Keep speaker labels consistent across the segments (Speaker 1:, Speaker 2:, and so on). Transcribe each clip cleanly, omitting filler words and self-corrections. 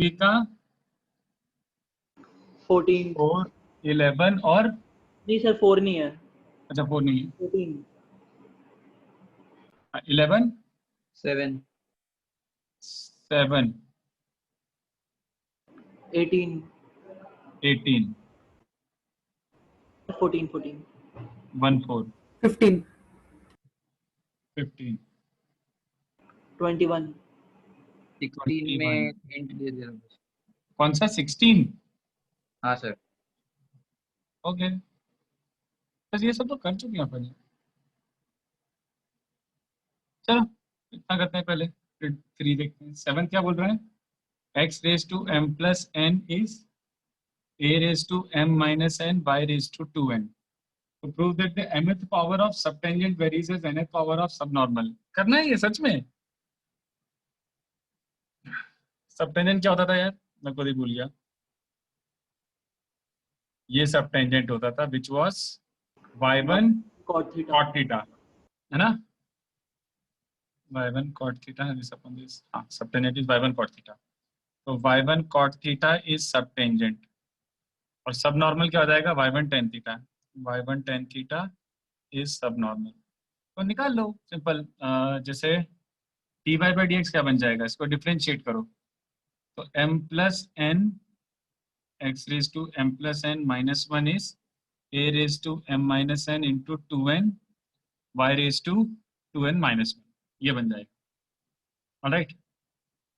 Speaker 1: 3 का
Speaker 2: 14
Speaker 1: 4 11 और
Speaker 2: नहीं सर 4 नहीं है,
Speaker 1: अच्छा 4 नहीं है
Speaker 2: 14
Speaker 1: 11
Speaker 3: 7
Speaker 1: 7
Speaker 2: 18
Speaker 1: 18
Speaker 2: 14 14
Speaker 1: 1 4
Speaker 4: 15
Speaker 1: 15
Speaker 2: 21
Speaker 3: 16 में हिंट दे दे रहा हूँ।
Speaker 1: कौन सा 16?
Speaker 3: हाँ सर।
Speaker 1: ओके बस ये सब तो कर चुके हैं अपन। चलो इतना करते हैं पहले, फिर 3 देखते हैं। 7 क्या बोल रहे हैं? x raise to m plus n is a raise to m minus n by raise to 2n to prove that the mth power of subtangent varies as nth power of subnormal। करना है ये सच में? सबटेंजेंट क्या होता था यार, मैं खुद ही भूल गया। ये सबटेंजेंट होता था which was y1
Speaker 2: cot theta
Speaker 1: cot theta, है ना? y1 cot theta is upon this, हाँ सबटेंजेंट इज y1 cot theta। तो y1 cot theta इज सबटेंजेंट और सब नॉर्मल क्या हो जाएगा? y1 tan theta. y1 tan theta is सब नॉर्मल। तो निकाल लो सिंपल। जैसे dy by dx क्या बन जाएगा, इसको डिफरेंशिएट करो तो m plus n x raise to m plus n minus 1 is a raise to m minus n into 2n y raise to 2n minus 1, ये बन जाएगा। ऑलराइट,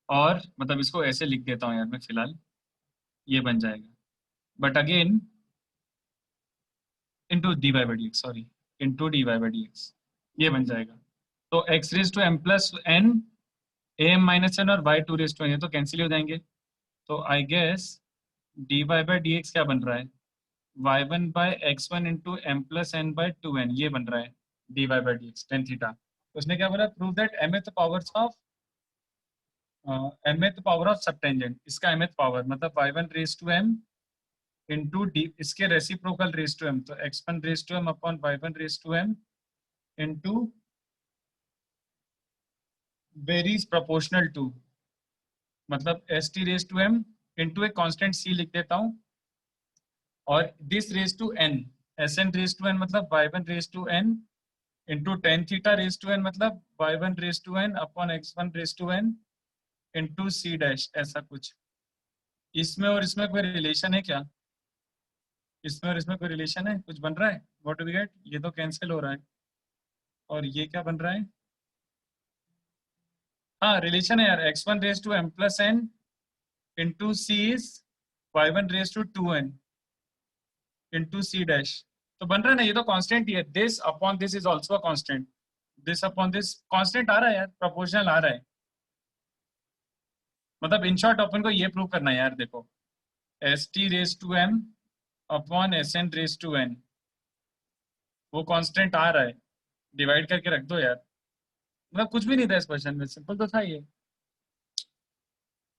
Speaker 1: और मतलब इसको ऐसे लिख देता हूँ यार मैं फिलहाल, ये बन जाएगा but again into D Y by D X, sorry into D Y by D X, ये बन जाएगा। तो x raise to m plus n a m minus n और y two raise to n, ये तो कैंसिल हो जाएंगे। तो I guess D Y by D X क्या बन रहा है? y1 by x1 into m plus n by 2n, ये बन रहा है D Y by D X ten theta. तो उसने क्या बोला? Prove that mth powers of mth power of subtangent, इसका mth पावर मतलब y1 raise to m into D, इसके रेसिप्रोकल रेज टू m, तो x1 raise to m upon y1 raise to m into varies proportional to, मतलब st raise to m into एक constant c लिख देता हूँ और this raise to n, sn raise to n मतलब y1 raise to n into tan theta raise to n मतलब y1 raise to n upon x1 raise to n into c dash, ऐसा कुछ। इसमें और इसमें कोई रिलेशन है क्या? इसमें और इसमें कोई रिलेशन है? कुछ बन रहा है? What do we get? ये तो कैंसिल हो रहा है और ये क्या बन रहा है? हाँ रिलेशन है यार, x1 raise to m plus n into c is y1 raise to 2n into c dash, तो बन रहा है ना, ये तो कांस्टेंट ही है। This upon this is also a constant, this upon this constant आ रहा है यार, प्रोपोर्शनल आ रहा है। मतलब इन शॉर्ट अपन को ये प्रूव करना है यार, देखो st raise to m upon sn raise to n, वो कांस्टेंट आ रहा है, डिवाइड करके रख दो यार। मतलब कुछ भी नहीं था इस क्वेश्चन में, सिंपल तो था ये।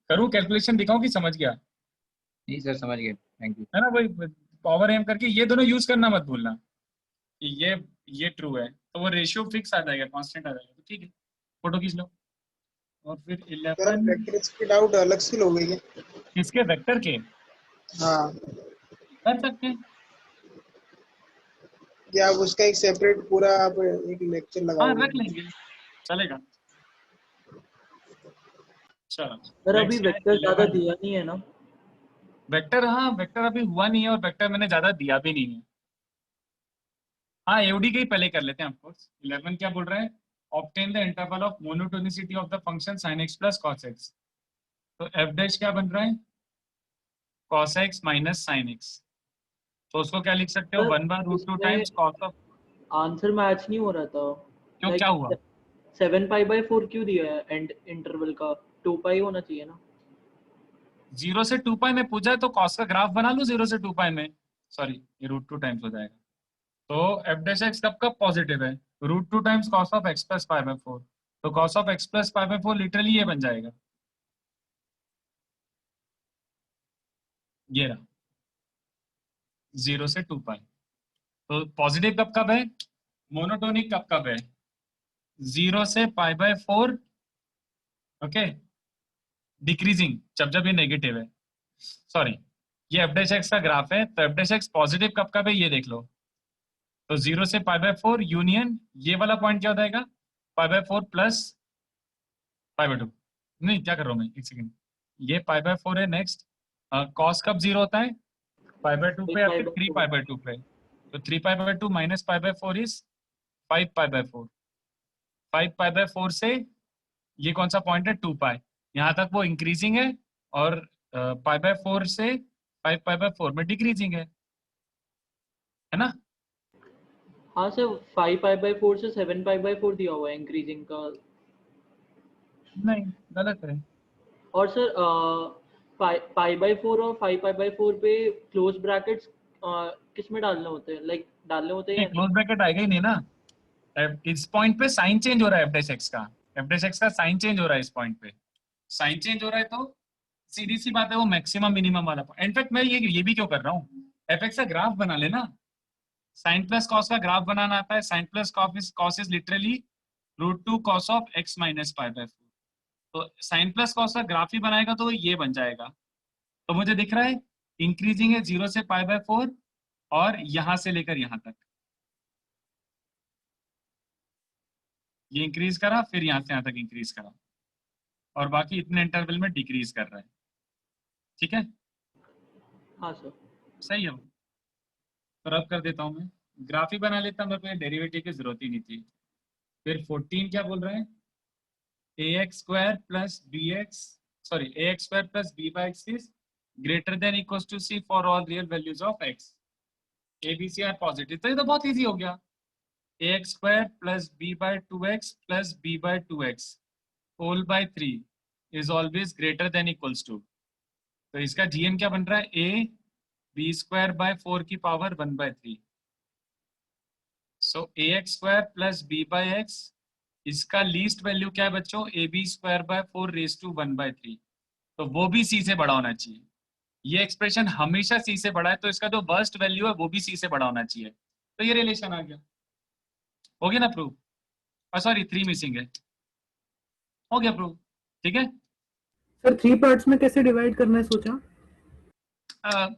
Speaker 1: करूँ कैलकुलेशन, दिखाऊं कि समझ गया?
Speaker 3: नहीं सर समझ गए, थैंक यू।
Speaker 1: है ना, वही पावर एम करके ये दोनों यूज करना मत भूलना कि ये ट्रू है तो वो रेशियो फिक्स आ जाएगा, कांस्टेंट आ जाएगा। तो ठीक है, फोटो खींच लो। और फिर 11
Speaker 5: वेक्टर्स की डाउट अलग से लोगे क्या?
Speaker 1: किसके? वेक्टर के?
Speaker 5: हाँ,
Speaker 1: कर सकते हैं।
Speaker 5: क्या आप उसका एक सेपरेट पूरा आप एक लेक्चर
Speaker 1: हाँ
Speaker 5: लगाओगे?
Speaker 1: रख लेंगे, चलेगा। चलो
Speaker 2: सर अभी
Speaker 1: next है
Speaker 2: वेक्टर ज्यादा
Speaker 1: 11।
Speaker 2: दिया नहीं है ना?
Speaker 1: वेक्टर, हाँ वेक्टर अभी हुआ नहीं है और वेक्टर मैंने ज्यादा दिया भी नहीं है। हाँ एओडी के ही पहले कर लेते हैं ऑफ कोर्स। 11 क्या बोल रहा है? Obtain the interval of monotonicity of the function sin x plus cos x। तो f डैश क्या बन रहा है? cos x minus sin x। तो उसको क्या लिख सकते हो?
Speaker 2: सर,
Speaker 1: 1/√2
Speaker 2: इसमें
Speaker 1: times cos of,
Speaker 2: answer match नहीं हो रहा था।
Speaker 1: क्यों क्या हुआ?
Speaker 2: 7 पाई बाय 4 क्यों दिया है एंड इंटरवल का? 2 पाई होना चाहिए ना।
Speaker 1: 0 से 2 पाई में पूछा है तो cos का ग्राफ बना लो 0 से 2 पाई में, सॉरी ये √2 टाइम्स हो जाएगा। तो f डैश x कब कब पॉजिटिव है? √2 times cos of x plus pi by 4। तो cos of x plus pi by 4 literally ये बन जाएगा, ये रहा 0 से 2 पाई। तो पॉजिटिव कब कब है? मोनोटोनिक कब कब है? 0 से पाई बाय 4, ओके डिक्रीजिंग जब ये नेगेटिव है। सॉरी, ये एफ डैश एक्स का ग्राफ है, तो एफ डैश एक्स पॉजिटिव कब है ये देख लो। तो 0 से π/4 यूनियन ये वाला पॉइंट क्या हो जाएगा, π/4 प्लस π/2। नहीं, क्या कर रहा हूँ मैं, एक सेकंड, ये π/4 है। नेक्स्ट कॉस कब 0 होता है, π/2 पे या फिर 3π/2 पे। तो 3π/2 माइनस π/4 इज 5π/4। 5π/4 से ये कौन सा पॉइंट है, 2π, यहाँ तक वो इंक्रीजिंग है, और π/4 से 5π/4 में डिक्रीजिंग है ना।
Speaker 2: हाँ सर, 5π/4 से 7π/4 दिया हुआ है इंक्रीजिंग का।
Speaker 1: नहीं, गलत है।
Speaker 2: और सर π/4 और 5π/4 पे क्लोज ब्रैकेट्स किस में डालने होते हैं, लाइक डालने होते हैं?
Speaker 1: क्लोज ब्रैकेट आएगा ही नहीं ना। इस पॉइंट पे साइन चेंज हो रहा है, एफ डैश एक्स का साइन चेंज हो रहा है इस पॉइंट पे। साइन चेंज हो रहा है तो सीधी सी बात है, वो मैक्सिमम मिनिमम वाला। इनफैक्ट मैं ये भी क्यों कर रहा हूँ, एफ एक्स का ग्राफ बना लेना। साइन प्लस कॉस का ग्राफ बनाना आता है। Sine plus cos is literally √2 cos of x minus π/4। तो साइन प्लस कॉस का ग्राफ ही बनाएगा तो ये बन जाएगा। तो मुझे दिख रहा है इंक्रीजिंग है 0 से π/4 और यहां से लेकर यहां तक ये इंक्रीज करा, फिर यहां से यहां तक इंक्रीज करा, और बाकी इतने इंटरवल में डिक्रीज कर रहा है। ठीक है,
Speaker 2: हाँ सर।
Speaker 1: सही है वो। तो रब कर देता हूं मैं, ग्राफ ही बना लेता, मेरे को डेरिवेटिव की जरूरत ही नहीं थी। फिर 14 क्या बोल रहे हैं, ax² plus bx, sorry ax² plus b/x is greater than equals to c for all real values of x। a b c are positive, तो ये तो बहुत इजी हो गया। ax² plus b/2x plus b/2x whole by 3 is always greater than equals to. तो इसका gn क्या बन रहा है, a b²/4 की पावर 1/3। सो ax² प्लस b/x, इसका लीस्ट वैल्यू क्या है बच्चों, ab²/4 रेज टू 1/3। तो वो भी c से बड़ा होना चाहिए। ये एक्सप्रेशन हमेशा c से बड़ा है, तो इसका जो वर्स्ट वैल्यू है वो भी c से बड़ा होना चाहिए। तो ये रिलेशन आ गया, हो गया ना प्रूफ। सॉरी 3 मिसिंग है, हो गया प्रूफ। ठीक है
Speaker 4: सर 3 पार्ट्स में कैसे डिवाइड करना है सोचा?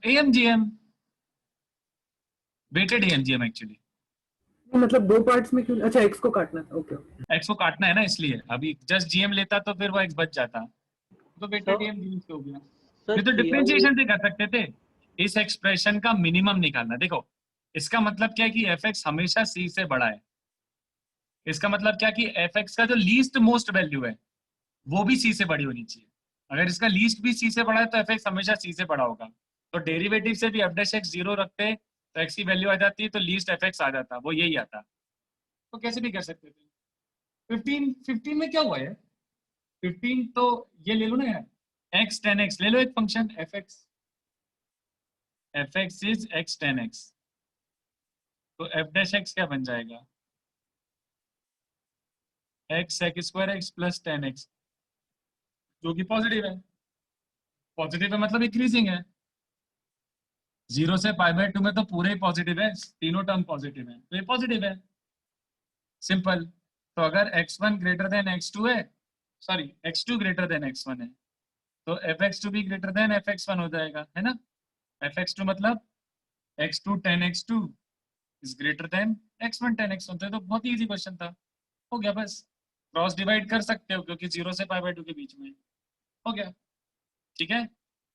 Speaker 1: AMGM, weighted AMGM actually.
Speaker 4: मतलब 2 पार्ट्स में क्यों? अच्छा, x को काटना था। ओके
Speaker 1: x को काटना है ना, इसलिए अभी जस्ट GM लेता तो फिर वो x बच जाता, तो वेटेड
Speaker 2: सर,
Speaker 1: AMGM से हो गया।
Speaker 2: सर
Speaker 1: ये तो
Speaker 2: किया
Speaker 1: डिफरेंशिएशन से कर सकते थे। इस एक्सप्रेशन का मिनिमम निकालना, देखो इसका मतलब क्या है कि fx हमेशा c से बड़ा है। इसका मतलब क्या कि fx का जो लीस्ट मोस्ट वैल्यू है वो भी c से बड़ी होनी चाहिए। अगर इसका लीस्ट भी c से बड़ा है तो fx हमेशा c से बड़ा होगा। तो डेरिवेटिव से भी f'(x) 0 रखते तो x की वैल्यू आ जाती, तो लीस्ट fx आ जाता, वो यही आता। तो कैसे भी कर सकते थे। 15 में क्या हुआ है, 15 तो ये ले लो ना यार, x tan x ले लो, एक function fx is x tan x। तो f'(x) क्या बन जाएगा, x sec² x plus tan x, जो कि पॉजिटिव है। पॉजिटिव है मतलब इंक्रीजिंग है। 0 से π/2 में तो पूरे ही पॉजिटिव है, तीनों टर्म पॉजिटिव है, तो ये पॉजिटिव है, सिंपल। तो अगर x1 ग्रेटर देन x2 है, sorry x2 greater than x1 है, तो fx2 भी ग्रेटर देन fx1 हो जाएगा, है ना। fx2 मतलब x2 tan x2 is greater then x1 tan x1। तो बहुत इजी क्वेश्चन था, हो गया बस। क्रॉस डिवाइड कर सकते हो क्योंकि 0 से π/2 के बीच में, हो गया। ठीक है,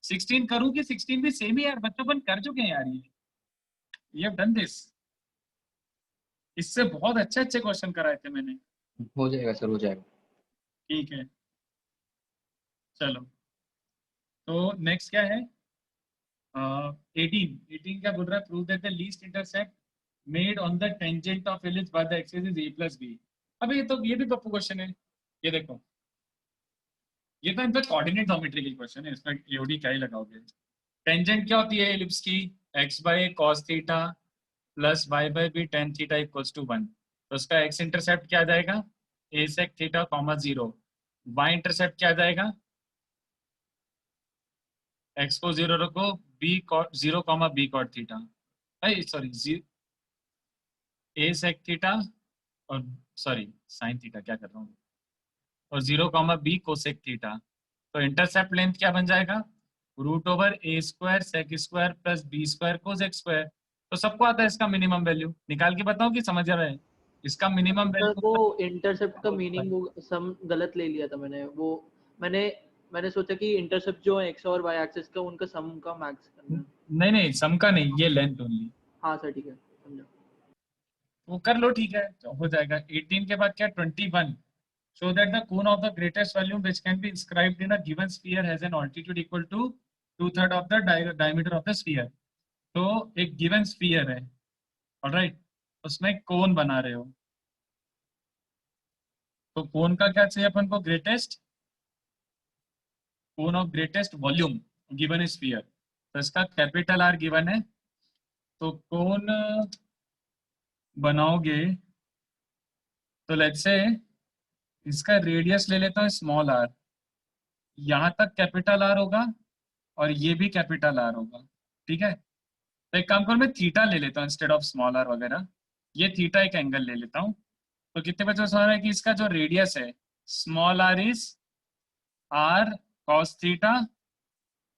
Speaker 1: 16 करूं कि 16 भी सेम ही यार, बच्चों अपन कर चुके हैं यार, ये हैव डन दिस। इससे बहुत अच्छे अच्छे क्वेश्चन कराए थे मैंने।
Speaker 3: हो जाएगा सर, हो जाएगा।
Speaker 1: ठीक है, चलो तो नेक्स्ट क्या है, 18 क्या बोल रहा है, prove that the least intercept made on the tangent of ellipse by the axis is a + b। अबे ये भी पप्पू क्वेश्चन है, ये देखो, ये तो इनफैक्ट कोऑर्डिनेट ज्योमेट्री की क्वेश्चन है, इसमें एओडी क्या ही लगाओगे। टेंजेंट क्या होती है एलिप्स की, x/cos theta plus y/b tan theta equals to 1। तो उसका x इंटरसेप्ट क्या आ जाएगा, a sec theta, 0, y intercept क्या आ जाएगा, x को 0 रखो, b cot 0, b cot theta, sorry a sec theta, और सॉरी साइन थीटा क्या कर रहा हूँ, और 0, b कोसेक थीटा। तो इंटरसेप्ट लेंथ क्या बन जाएगा, root over A square sec square plus B square cos X square. तो सबको आता है इसका मिनिमम वैल्यू, निकाल के बताओ कि समझ रहे हैं। इसका मिनिमम
Speaker 2: सर
Speaker 1: वैल्यू
Speaker 2: वो इंटरसेप्ट का मीनिंग वो सम गलत ले लिया था मैंने। वो मैंने मैंने सोचा कि इंटरसेप्ट जो है एक्स और वाई एक्सिस का उनका सम का मैक्स करना है।
Speaker 1: नहीं नहीं सम का नहीं, ये लेंथ ओनली।
Speaker 2: हाँ सर ठीक है समझा।
Speaker 1: वो कर लो ठीक है, तो हो जाएगा। 18 के बाद क्या 21, show that the cone of the greatest volume which can be inscribed in a given sphere has an altitude equal to 2/3 of the diameter of the sphere। तो एक गिवन स्फीयर है, ऑलराइट, उसमें कोन बना रहे हो, तो कोन का क्या चाहिए अपन को, greatest, cone of greatest volume given sphere. तो इसका कैपिटल आर गिवन है, तो कोन बनाओगे तो लेट्स से इसका रेडियस ले लेता हूँ स्मॉल आर, यहाँ तक कैपिटल आर होगा और ये भी कैपिटल आर होगा, ठीक है। तो एक काम करो, मैं थीटा ले लेता हूँ इंस्टेड ऑफ स्मॉल आर वगैरह, ये थीटा एक एंगल ले लेता हूँ। तो कितने बजे समझ रहा है कि इसका जो रेडियस है small R is R cos theta,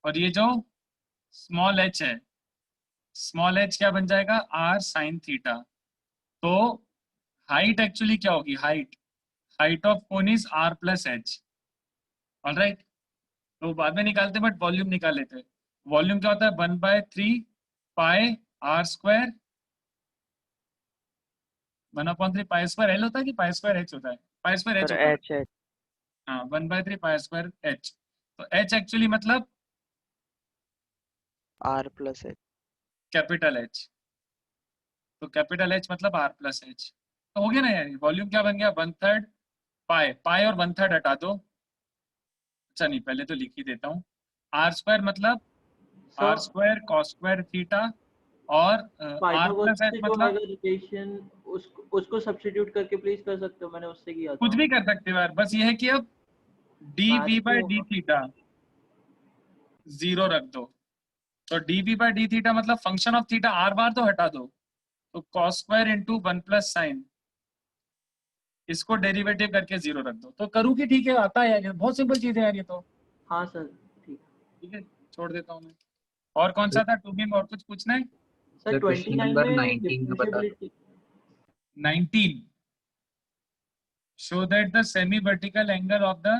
Speaker 1: और ये जो स्मॉल एच है, स्मॉल एच क्या बन जाएगा, आर साइन थीटा। तो हाइट एक्चुअली क्या होगी, height of cone is R plus H, alright. तो बाद में निकालते बट वॉल्यूम निकाल लेते। वॉल्यूम क्या होता है, 1/3 pi R square, 1/3 pi square L होता है कि पाई स्क्वायर एच होता है, पाई स्क्वायर एच
Speaker 6: सर
Speaker 1: होता है।
Speaker 6: एच एच
Speaker 1: हाँ 1/3 पाई स्क्वायर एच। तो एच एक्चुअली मतलब
Speaker 6: R plus H.
Speaker 1: Capital H, तो कैपिटल एच मतलब आर प्लस एच। तो हो गया ना यार, वॉल्यूम क्या बन गया, 1/3 पाई, पाई और 1/3 हटा दो, अच्छा नहीं पहले तो लिख ही देता हूँ। आर स्क्वायर मतलब R
Speaker 2: sir
Speaker 1: square cos square theta, और आर प्लस
Speaker 2: पाइथागोरस
Speaker 1: एच
Speaker 2: से जो
Speaker 1: मतलब
Speaker 2: आएगा रिलेशन उसको सब्स्टिट्यूट करके प्लीज कर सकते हो, मैंने उससे किया
Speaker 1: कुछ
Speaker 2: था।
Speaker 1: भी कर सकते हो यार, बस ये है कि अब डी वी
Speaker 2: मैच
Speaker 1: बाई
Speaker 2: तो
Speaker 1: डी थीटा 0 रख दो। तो D V by D theta मतलब function of theta R bar तो हटा दो, तो cos square into 1 plus sine, इसको डेरिवेटिव करके 0 रख दो। तो करूँ कि ठीक है, आता है यार, ये बहुत सिंपल चीज है यार ये तो।
Speaker 2: हाँ सर ठीक है।
Speaker 1: ठीक है छोड़ देता हूँ मैं। और कौन सा था टूबिंग, और कुछ पूछना है।
Speaker 2: सर
Speaker 3: सर क्वेश्चन
Speaker 2: 29
Speaker 3: नंबर
Speaker 2: में
Speaker 3: 19 का बता दो।
Speaker 2: Differentiability
Speaker 1: 19, show that the semi vertical angle of the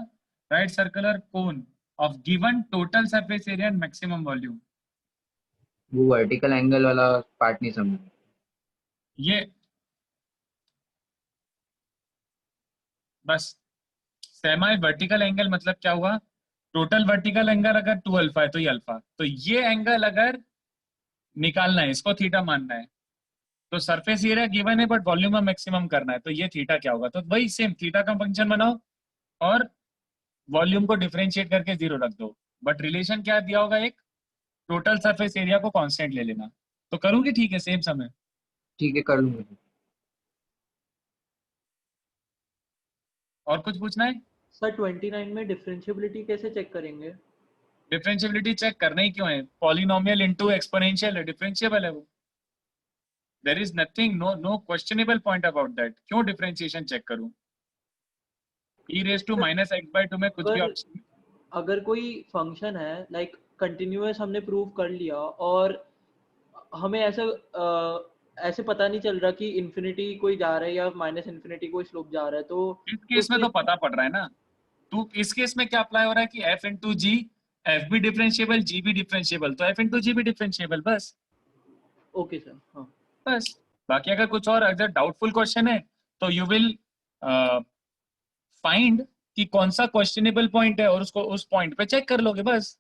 Speaker 1: right circular cone of given total surface area and maximum volume।
Speaker 3: वो वर्टिकल एंगल वाला पार्ट नहीं समझा।
Speaker 1: ये बस सेमी वर्टिकल एंगल मतलब क्या हुआ, टोटल वर्टिकल एंगल अगर 2 अल्फा है तो ये अल्फा, तो ये एंगल अगर निकालना है, इसको थीटा मानना है, तो सरफेस एरिया गिवन है बट वॉल्यूम में मैक्सिमम करना है, तो ये थीटा क्या होगा, तो वही सेम थीटा का फंक्शन बनाओ और वॉल्यूम को डिफरेंशिएट करके 0 रख दो। बट रिलेशन क्या दिया होगा, एक टोटल सरफेस एरिया को कांस्टेंट ले लेना। तो करूँगी ठीक है सेम समय।
Speaker 3: ठीक है कर लूंगा।
Speaker 1: और कुछ पूछना है।
Speaker 2: सर 29 में डिफरेंशिएबिलिटी कैसे चेक करेंगे?
Speaker 1: डिफरेंशिएबिलिटी चेक करना ही क्यों है, पॉलिनोमियल इनटू एक्सपोनेंशियल है, डिफरेंशिएबल है वो। There is nothing, no questionable point about that. क्यों डिफरेंशिएशन चेक करूं, e raise to minus x/2 में कुछ भी
Speaker 2: अगर
Speaker 1: ऑप्शन।
Speaker 2: अगर कोई फंक्शन है लाइक कंटिन्यूअस हमने प्रूव कर लिया और हमें ऐसे पता नहीं चल रहा कि इन्फिनिटी कोई जा रहा है या माइनस इन्फिनिटी कोई स्लोप जा रहा है, तो
Speaker 1: इस केस में तो
Speaker 2: केस
Speaker 1: पता पड़ रहा है ना। तू इस केस में क्या अप्लाई हो रहा है कि f इंटू जी, एफ भी डिफरेंशिएबल जी भी डिफरेंशिएबल, तो f इंटू जी भी डिफरेंशिएबल, बस।
Speaker 2: ओके सर हाँ।
Speaker 1: बस बाकी अगर कुछ और अगर डाउटफुल क्वेश्चन है तो यू विल फाइंड कि कौन सा क्वेश्चनेबल पॉइंट है और उसको उस पॉइंट पे चेक कर लोगे, बस।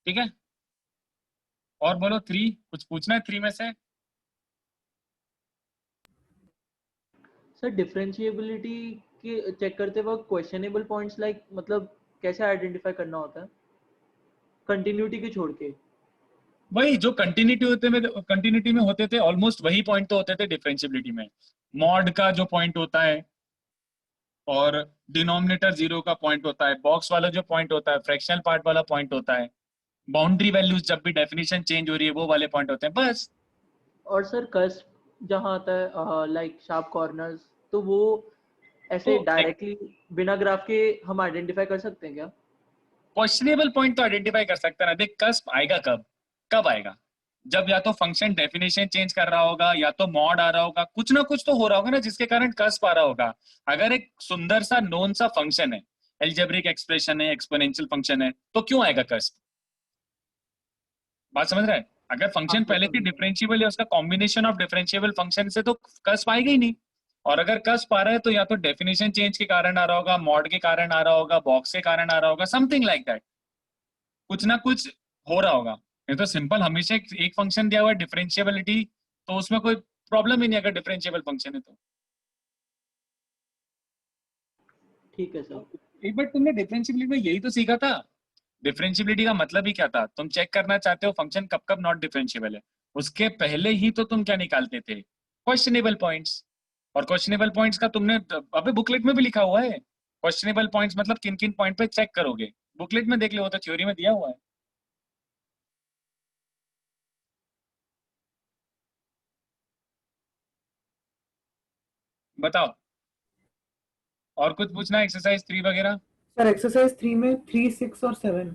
Speaker 1: ठीक है और बोलो 3, कुछ पूछना है 3 में से।
Speaker 2: सर डिफरेंशिएबिलिटी के चेक करते वक्त क्वेश्चनेबल पॉइंट्स लाइक मतलब कैसे आइडेंटिफाई करना होता है कंटिन्यूटी के छोड़ के?
Speaker 1: वही जो कंटिन्यूटी में होते थे ऑलमोस्ट वही पॉइंट तो होते थे डिफरेंशिएबिलिटी में। मॉड का जो पॉइंट होता है और डिनोमिनेटर 0 का पॉइंट होता है, बॉक्स वाला जो पॉइंट होता है फ्रैक्शनल पार्ट वाला पॉइंट होता है, बाउंड्री वैल्यूज जब भी डेफिनेशन चेंज हो रही है वो वाले पॉइंट होते हैं, बस।
Speaker 2: और सर कस्प जहाँ आता है लाइक शार्प कॉर्नर्स, तो वो ऐसे
Speaker 1: तो
Speaker 2: डायरेक्टली बिना ग्राफ के हम आइडेंटिफाई कर सकते हैं क्या?
Speaker 1: क्वेश्चनेबल पॉइंट तो आइडेंटिफाई कर सकते हैं ना। देख कस्प आएगा कब, कब आएगा? जब या तो फंक्शन डेफिनेशन चेंज कर रहा होगा, या तो मॉड आ रहा होगा, कुछ ना कुछ तो हो रहा होगा ना जिसके कारण कस्प आ रहा होगा। अगर एक सुंदर सा नोन सा फंक्शन है, एल्जेब्रिक एक्सप्रेशन है, एक्सपोनेंशियल फंक्शन है, तो क्यों आएगा कस्प? बात समझ रहा है? अगर फंक्शन
Speaker 2: हाँ,
Speaker 1: पहले से डिफरेंशिएबल है, उसका कॉम्बिनेशन ऑफ डिफरेंशिएबल फंक्शन से तो कस्प आएगा ही नहीं। और अगर कस्प आ रहा है तो या तो डेफिनेशन चेंज के कारण आ रहा होगा, मॉड के कारण आ रहा होगा, बॉक्स के कारण आ रहा होगा, समथिंग लाइक दैट। कुछ ना कुछ हो रहा होगा। ये तो सिंपल हमेशा एक फंक्शन दिया हुआ है डिफरेंशिएबिलिटी, तो उसमें कोई प्रॉब्लम ही नहीं अगर डिफरेंशिएबल फंक्शन है तो।
Speaker 2: ठीक है सर।
Speaker 1: एक बार तुमने डिफरेंशिएबिलिटी में यही तो सीखा था। डिफरेंशिएबिलिटी का मतलब ही क्या था? तुम चेक करना चाहते हो फंक्शन कब कब नॉट डिफरेंशिएबल है। उसके पहले ही तो तुम क्या निकालते थे? Questionable points. और क्वेश्चनेबल पॉइंट्स का तुमने अबे बुकलेट में भी लिखा हुआ है। क्वेश्चनेबल पॉइंट्स मतलब किन किन पॉइंट पे चेक करोगे, बुकलेट में देख लो, वो तो थ्योरी में दिया हुआ है। बताओ, और कुछ पूछना, एक्सरसाइज 3 वगैरह?
Speaker 4: सर एक्सरसाइज 3 में 3, 6 और 7।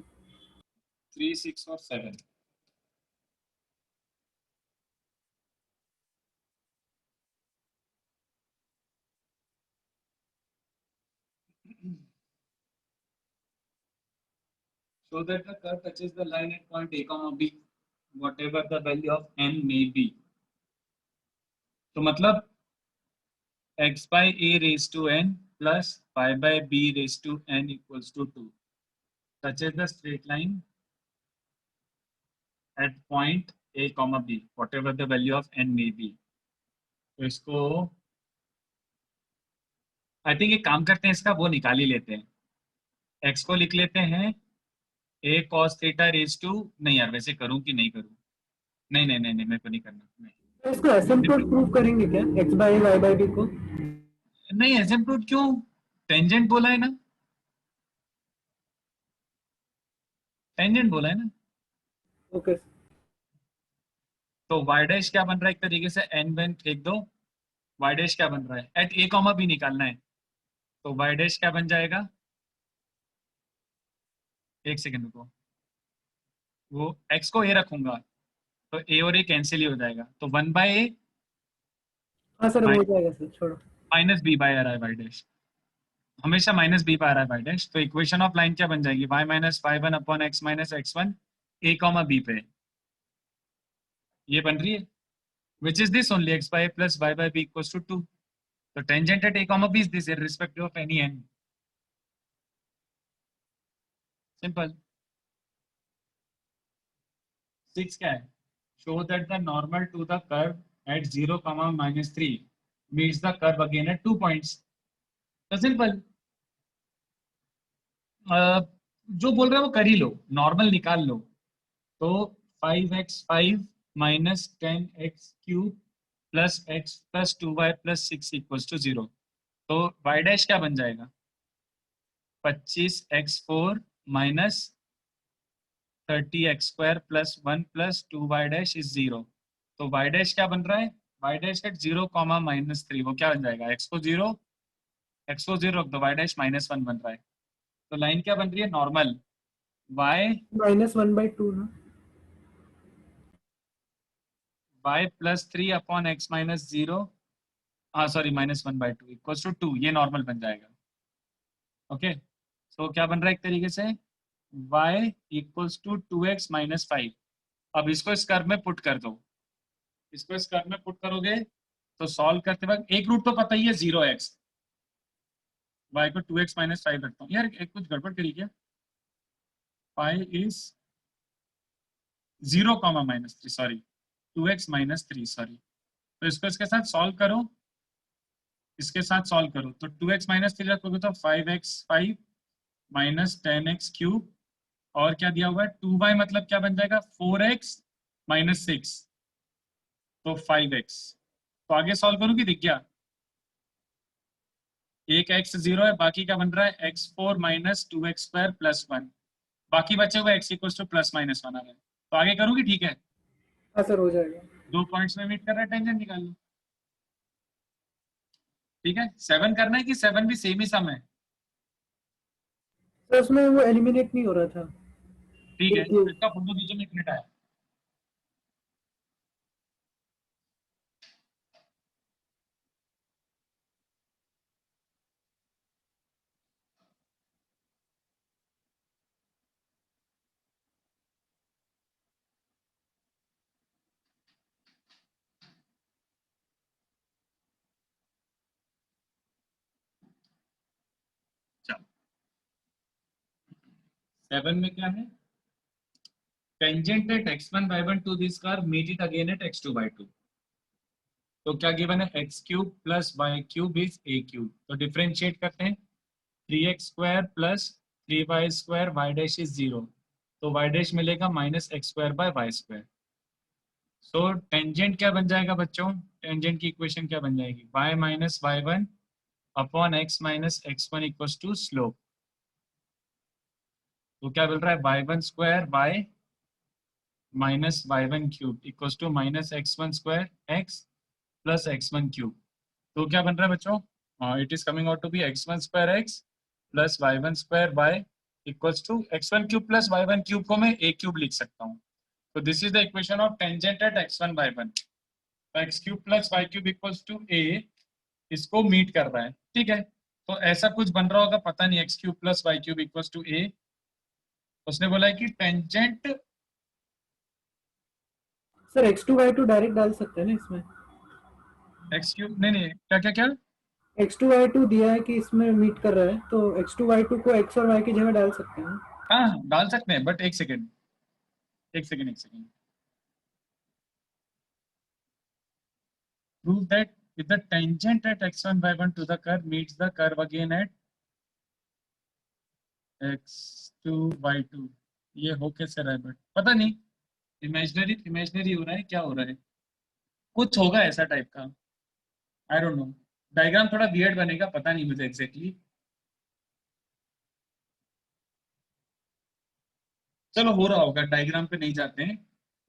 Speaker 1: 3, 6 और 7। So that the curve touches the line at point A, B, whatever the value of n may be. तो मतलब x by a raised to n plus y by b raised to n equals to 2 touches the straight line at point A, B, whatever the value of n may be. तो इसको I think एक काम करते हैं, इसका वो निकाल ही लेते हैं। x को लिख लेते हैं a cos theta raise to, नहीं यार वैसे करूं कि नहीं करूं? नहीं नहीं नहीं नहीं, मेरे को नहीं करना। नहीं
Speaker 4: तो इसको एसिम्प्टोट प्रूव करेंगे क्या x by y by b को?
Speaker 1: नहीं, एसिम्प्टोट क्यों? टेंजेंट बोला है ना, टेंजेंट बोला है ना।
Speaker 4: ओके।
Speaker 1: तो y डैश क्या बन रहा है? एक तरीके से n वेन फेंक दो। y डैश क्या बन रहा है? एट a कॉमा b निकालना है। तो y डैश क्या बन जाएगा? एक सेकंड रुको, वो x को a रखूंगा तो a और a कैंसिल ही हो जाएगा, तो 1 बाय a
Speaker 4: हाँ सर हो जाएगा सर, छोड़ो।
Speaker 1: माइनस b बाय आ रहा है y डैश, हमेशा माइनस b पे आ रहा है y डैश। तो इक्वेशन ऑफ लाइन क्या बन जाएगी? y minus 5 upon x minus x1 a comma b पे, ये बन रही है। Which is this only, x by a plus y by b equals to 2। तो tangent at a comma b is this irrespective of any n। Simple. 6 क्या है? Show that the normal to the curve at 0 comma -3 meets the curve again at 2 points. तो simple, जो बोल रहा है वो कर ही लो, नॉर्मल निकाल लो। तो 5x5 minus 10x³ plus x plus 2y plus 6 equals to 0। तो y डैश क्या बन जाएगा? 25x4 minus 30x² plus 1 plus 2y dash is 0। तो y डैश क्या बन रहा है? y डैश एट 0 कॉमा -3, वो क्या बन जाएगा? x को 0 रख दो, y डैश -1 बन रहा है। तो लाइन क्या बन रही है? नॉर्मल y
Speaker 4: -1/2 ना।
Speaker 1: y plus 3 upon x minus 0, हाँ सॉरी -1/2 इक्वल्स टू 2, ये नॉर्मल बन जाएगा। ओके, सो क्या बन रहा है एक तरीके से? y equals to 2x minus 5। अब इसको इस कर्व में पुट कर दो, इसको इस कर्व में पुट करोगे तो सॉल्व करते वक्त एक रूट तो पता ही है 0x, y को 2x माइनस 5 रखता हूँ। यार एक कुछ गड़बड़ करी क्या? y is 0 comma -3, sorry 2x minus 3, sorry. तो इसको इसके साथ सॉल्व करो, इसके साथ सॉल्व करो तो 2x माइनस 3 रखोगे तो 5x5 माइनस 10x³ और क्या दिया हुआ है? 2y मतलब क्या बन जाएगा? 4x माइनस 6, तो 5x। तो आगे सॉल्व करूँ कि दिख गया? एक x 0 है, बाकी क्या बन रहा है? x4 माइनस 2x² प्लस 1, बाकी बचे हुए x इक्वल्स टू प्लस -1 आ रहा है। तो आगे करूँ कि ठीक है?
Speaker 4: हाँ सर हो जाएगा।
Speaker 1: 2 पॉइंट्स में मीट कर रहा है, टेंजेंट निकाल लो। ठीक है, 7 करना है कि 7 भी सेम ही सम है?
Speaker 4: तो उसमें वो एलिमिनेट नहीं हो रहा था।
Speaker 1: ठीक है,
Speaker 4: एक- एक-
Speaker 1: इसका फोटो दीजिए, मैं मिनट आया। चलो 7 में क्या है? Tangent at x1 y1 to this car meet it again at x2 y2। तो क्या गिवन है? x cube plus Y cube is a cube. तो डिफरेंशिएट करते हैं, 3x square plus 3y square, y dash is 0, तो y डैश मिलेगा minus X square by Y square. So tangent क्या बन जाएगा बच्चों? टेंजेंट की इक्वेशन क्या बन जाएगी? y minus Y one upon X minus X one equals to slope. तो क्या मिल रहा है? Y one square by minus Y one cube equals to minus X one square X plus X one cube. तो क्या बन रहा है बच्चों? It is coming out to be X one square X plus Y one square by equals to X one cube plus Y one cube को मैं A cube लिख सकता हूँ। तो this is the equation of tangent at X one Y one. तो X cube plus Y cube equals to A इसको meet कर रहा है। ठीक है, तो ऐसा कुछ बन रहा होगा, पता नहीं, X cube plus Y cube equals to A. उसने बोला है कि टेंजेंट
Speaker 4: सर x2y2 डायरेक्ट डाल सकते हैं ना इसमें?
Speaker 1: एक्स क्यूब, नहीं नहीं, क्या क्या क्या?
Speaker 4: x2y2 दिया है कि इसमें मीट कर रहा है, तो x2y2 को x और y की जगह डाल सकते हैं।
Speaker 1: हाँ डाल सकते हैं, बट एक सेकेंड एक सेकेंड एक second. Prove that if the tangent at x1 y1 to the curve meets the curve again at x2 y2। ये हो कैसे रहा है? बट पता नहीं, इमेजिनरी इमेजिनरी हो रहा है, क्या हो रहा है? कुछ होगा ऐसा टाइप का, आई डोंट नो। डायग्राम थोड़ा वियर्ड बनेगा, पता नहीं मुझे एग्जैक्टली। चलो हो रहा होगा, डायग्राम पे नहीं जाते हैं।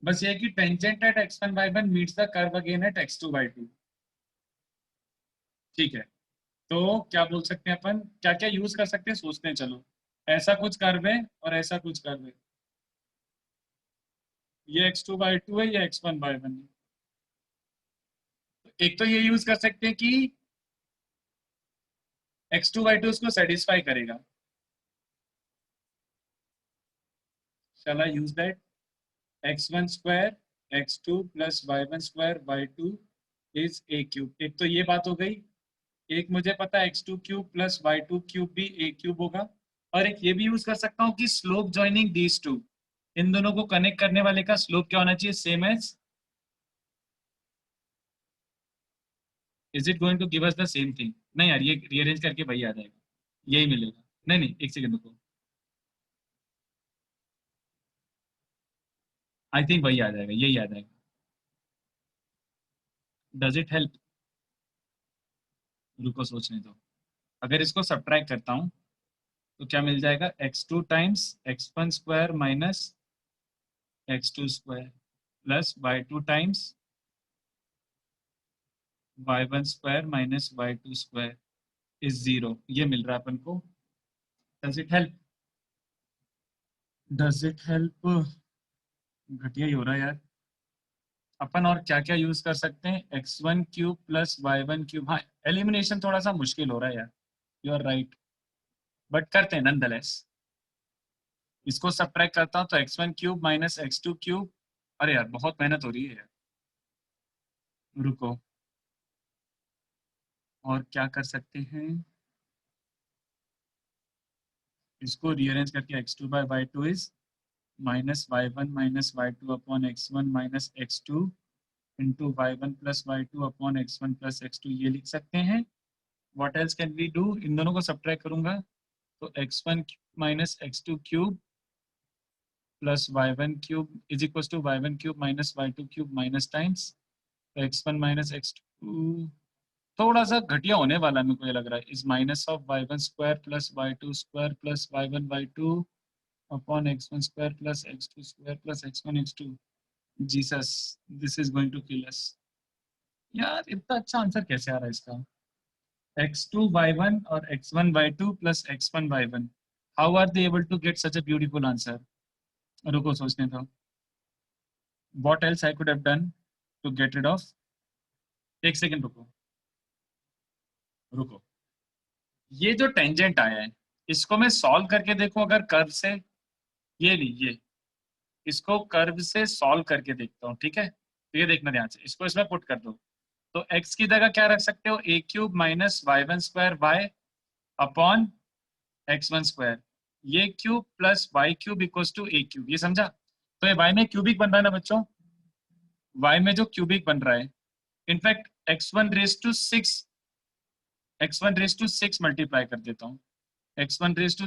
Speaker 1: बस ये कि tangent at x1 y1 meets the curve again at x2 y2। ठीक है, तो क्या बोल सकते हैं अपन, क्या क्या यूज कर सकते हैं, सोचते हैं। चलो, ऐसा कुछ कर्व है और ऐसा कुछ कर्व है, ये x2 y2 है, ये x1 y1 है। एक तो ये यूज कर सकते हैं कि x2 y2 उसको सेटिस्फाई करेगा। shall I use that? x1 square x2 plus y1 square y2 is a cube. एक तो ये बात हो गई। एक मुझे पता है x2 cube plus y2 cube भी a क्यूब होगा। और एक ये भी यूज कर सकता हूँ कि स्लोप जॉइनिंग दीज टू, इन दोनों को कनेक्ट करने वाले का स्लोप क्या होना चाहिए? Same as, is it going to give us the same thing? नहीं यार, ये रीअरेंज करके वही आ जाएगा, यही मिलेगा। नहीं नहीं, एक सेकंड रुको, आई थिंक वही आ जाएगा, यही आ जाएगा। Does it help? रुको सोचने दो। अगर इसको सब्ट्रैक्ट करता हूँ तो क्या मिल जाएगा? x2 times x1 square minus x2 square plus y2 times y1 square minus y2 square is 0। ये मिल रहा है अपन को। Does it help? Does it help? घटिया ही हो रहा है यार। अपन और क्या क्या यूज कर सकते हैं? x1 cube plus y1 cube. हाँ, एलिमिनेशन थोड़ा सा मुश्किल हो रहा है यार, यू आर राइट, बट करते हैं नंदलेस। इसको सब्ट्रैक्ट करता हूँ तो x1 cube minus x2 cube. अरे यार बहुत मेहनत हो रही है यार, रुको। और क्या कर सकते हैं? इसको रीअरेंज करके x2 by y2 is minus y1 minus y2 upon x1 minus x2 into y1 plus y2 upon x1 plus x2, ये लिख सकते हैं। What else can we do? इन दोनों को सब्ट्रैक्ट करूंगा तो x1 minus x2 cube plus y1 cube is equal to y1 cube minus y2 cube minus times x1 minus x2। थोड़ा सा घटिया होने वाला है, मेरे को ये लग रहा है। Is minus of y1 square plus y2 square plus y1 y2 upon x1 square plus x2 square plus x1 x2। Jesus, this is going to kill us. यार इतना अच्छा आंसर कैसे आ रहा है इसका? x2 y1 और x1 y2 plus x1 y1. How are they able to get such a beautiful answer? रुको सोचने दो. What else I could have done to get rid of? एक सेकंड रुको. रुको. ये जो टेंजेंट आया है इसको मैं सॉल्व करके देखूं अगर कर्व से. ये नहीं, ये इसको कर्व से सॉल्व करके देखता हूँ. ठीक है, तो ये देखना ध्यान से. इसको इसमें पुट कर दो तो x की जगह क्या रख सकते हो? a cube minus y1 square y upon x1 square. ये cube plus y cube equals to a cube. ये समझा? तो ये y में क्यूबिक बन रहा है ना बच्चों. y में जो क्यूबिक बन रहा है, in fact x1 raise to 6 multiply कर देता हूँ. x1 raise to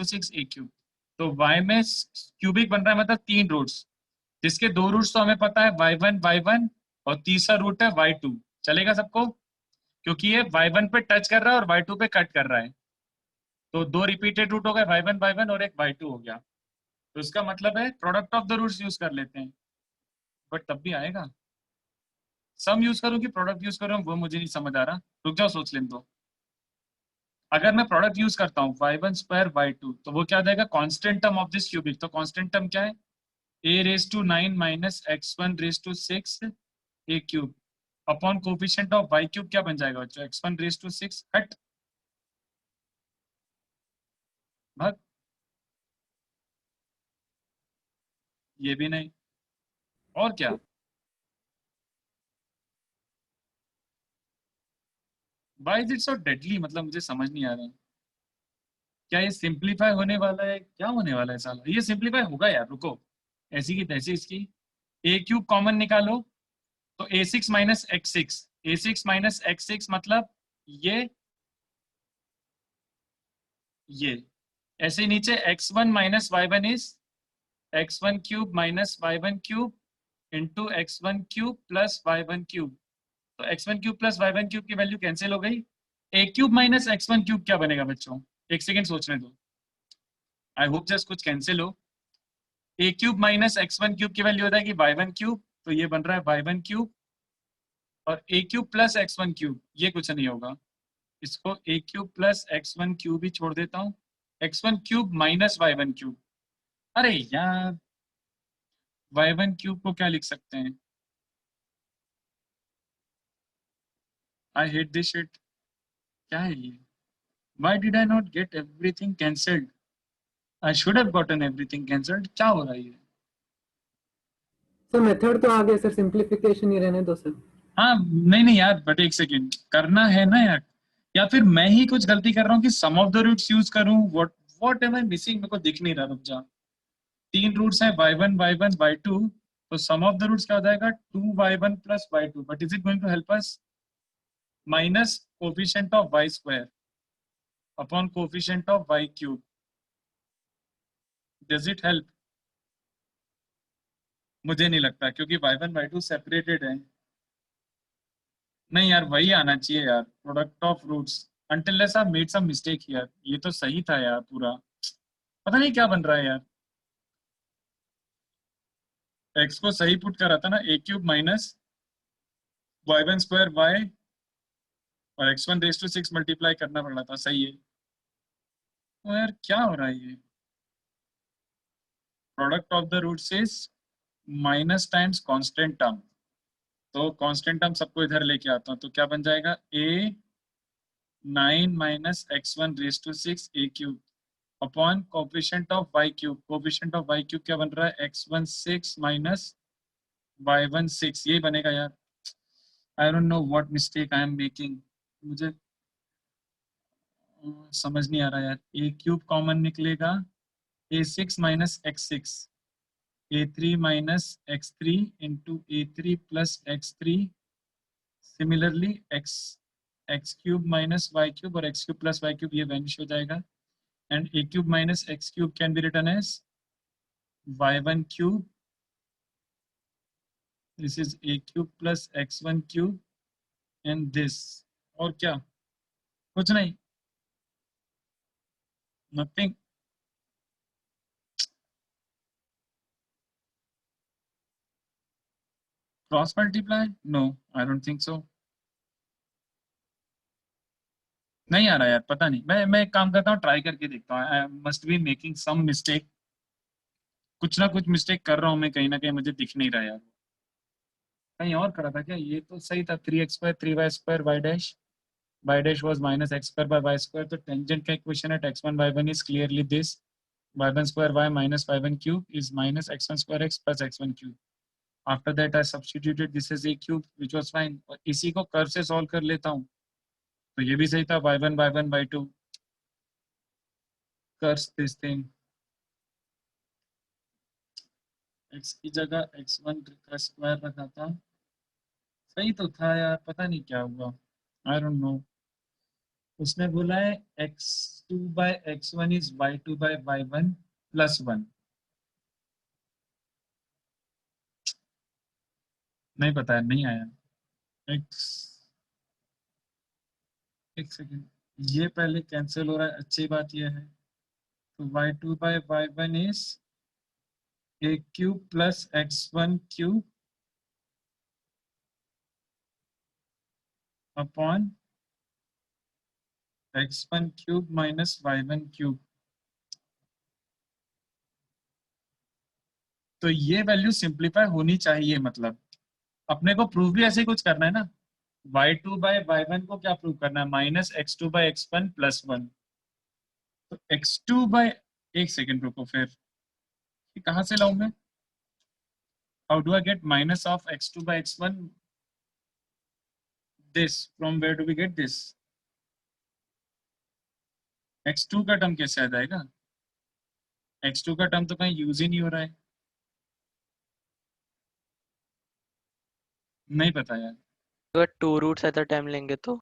Speaker 1: 6 a cube. तो y में क्यूबिक बन रहा है मतलब 3 रूट्स, जिसके 2 रूट्स तो हमें पता है y1 और तीसरा रूट है y2. चलेगा सबको? क्योंकि ये y1 पे टच कर रहा है और y2 पे कट कर रहा है. तो 2 रिपीटेड रूट हो गए, y1 और एक y2 हो गया. तो इसका मतलब है product of the roots use कर लेते हैं. बट तब भी आएगा. सम यूज करूं कि प्रोडक्ट यूज करूं वो मुझे नहीं समझ आ रहा. रुक जाओ, सोच लेने दो. अगर मैं प्रोडक्ट यूज करता हूँ y1 स्क्वायर y2 तो वो क्या आ जाएगा? Constant term of this cubic. तो कांस्टेंट टर्म क्या है? a raise to 9 minus x1 raise to 6 a cube upon coefficient of y cube. क्या बन जाएगा बच्चों? x1 रेज टू 6 हट भाग. ये भी नहीं. और क्या? Why is it so deadly? मतलब मुझे समझ नहीं आ रहा. क्या ये सिंप्लीफाई होने वाला है? क्या होने वाला है साला? ये सिंप्लीफाई होगा यार. रुको, ऐसी की तैसी इसकी a क्यूब कॉमन निकालो तो a6 माइनस x6 मतलब ये ऐसे नीचे x1 minus y1 is x1 cube minus y1 cube into x1 cube plus y1 cube. तो x1 cube plus y1 cube की वैल्यू कैंसिल हो गई. a cube minus x1 cube क्या बनेगा बच्चों? एक सेकेंड सोचने दो. आई होप जस्ट कुछ कैंसिल हो. a cube minus x1 cube की वैल्यू होता है कि y1 क्यूब. तो ये बन रहा है y1 क्यूब और a cube plus x1 cube. ये कुछ नहीं होगा. इसको a cube plus x1 cube ही छोड़ देता हूँ. x1 cube minus y1 cube. अरे यार, y1 क्यूब को क्या लिख सकते हैं? I hate this shit. क्या है ये? Why did I not get everything cancelled? I should have gotten everything cancelled. क्या हो रहा है ये?
Speaker 4: सर मेथड तो आ गया सर, सिंप्लीफिकेशन ही रहने दो सर.
Speaker 1: हाँ नहीं यार, बट एक सेकेंड करना है ना यार. या फिर मैं ही कुछ गलती कर रहा हूँ कि सम ऑफ द रूट्स यूज करूँ. What am I missing? मेरे को दिख नहीं रहा. रुक जा. 3 रूट्स हैं y1 y2. तो सम ऑफ द रूट्स क्या हो जाएगा? 2y1 plus y2. But is it going to help us? Minus coefficient of y square upon coefficient of y cube. Does it help? मुझे नहीं लगता, क्योंकि y1 y2 सेपरेटेड है. नहीं यार, वही आना चाहिए यार, product of roots. until unless I made some mistake here. ये तो सही था यार पूरा. पता नहीं क्या बन रहा है यार. x को सही पुट करा था ना, a cube minus y1 square y और x1 रेज टू 6 मल्टीप्लाई करना पड़ रहा था. सही है. तो यार क्या हो रहा है ये? Product of the roots is minus times constant term. तो कांस्टेंट टर्म सबको इधर लेके आता हूँ. तो क्या बन जाएगा? a 9 minus x1 raise to 6 a cube upon coefficient of y cube. Coefficient of y cube क्या बन रहा है? x1 6 minus y1 6. यही बनेगा यार. I don't know what mistake I am making. मुझे समझ नहीं आ रहा यार. a क्यूब कॉमन निकलेगा. a6 minus x6 a3 minus x3 into a3 plus x3. Similarly x cube minus y cube और x cube plus y cube ये vanish हो जाएगा. and a cube minus x cube can be written as y1 cube. This is a cube plus x1 cube and this. और क्या? कुछ नहीं. Nothing. Cross multiply? No, I don't think so. नहीं आ रहा यार, पता नहीं। मैं एक काम करता हूँ, ट्राई करके देखता हूँ। I must be making some mistake, कुछ ना कुछ मिस्टेक कर रहा हूँ मैं कहीं ना कहीं, मुझे दिख नहीं रहा यार। कहीं और करा था क्या? ये तो सही था, 3x² 3y² y dash was -x² by y²। तो टेंजेंट का इक्वेशन है x1 y1 is clearly this, y1² y minus y1 cube is minus x1² x plus x1 cube। After that I substituted this as a cube which was fine। और इसी को curve से solve कर लेता हूँ, तो ये भी सही था, y1 y1 y2 curves this thing. x की जगह x1 का स्क्वायर रखा था, सही तो था यार, पता नहीं क्या हुआ, आई डोंट नो। उसने बोला है x2 by x1 is y2 by y1 plus 1। नहीं पता है, नहीं आया। x, एक सेकेंड, ये पहले कैंसिल हो रहा है, अच्छी बात ये है। तो y2 by y1 is a cube plus x1 cube upon x1 cube minus y1 cube। तो ये वैल्यू सिंप्लीफाई होनी चाहिए, मतलब अपने को प्रूव भी ऐसे ही कुछ करना है ना। y2 by y1 को क्या प्रूव करना है? Minus x2 by x1 plus 1। तो x2 by, एक सेकेंड रुको, फिर ये कहाँ से लाऊं मैं? How do I get minus of x2 by x1? This, from where do we get this? x2 का टर्म कैसे आ जाएगा? x2 का टर्म तो कहीं यूज ही नहीं हो रहा है, नहीं पता यार।
Speaker 6: अगर 2 रूट्स एट अ टाइम लेंगे तो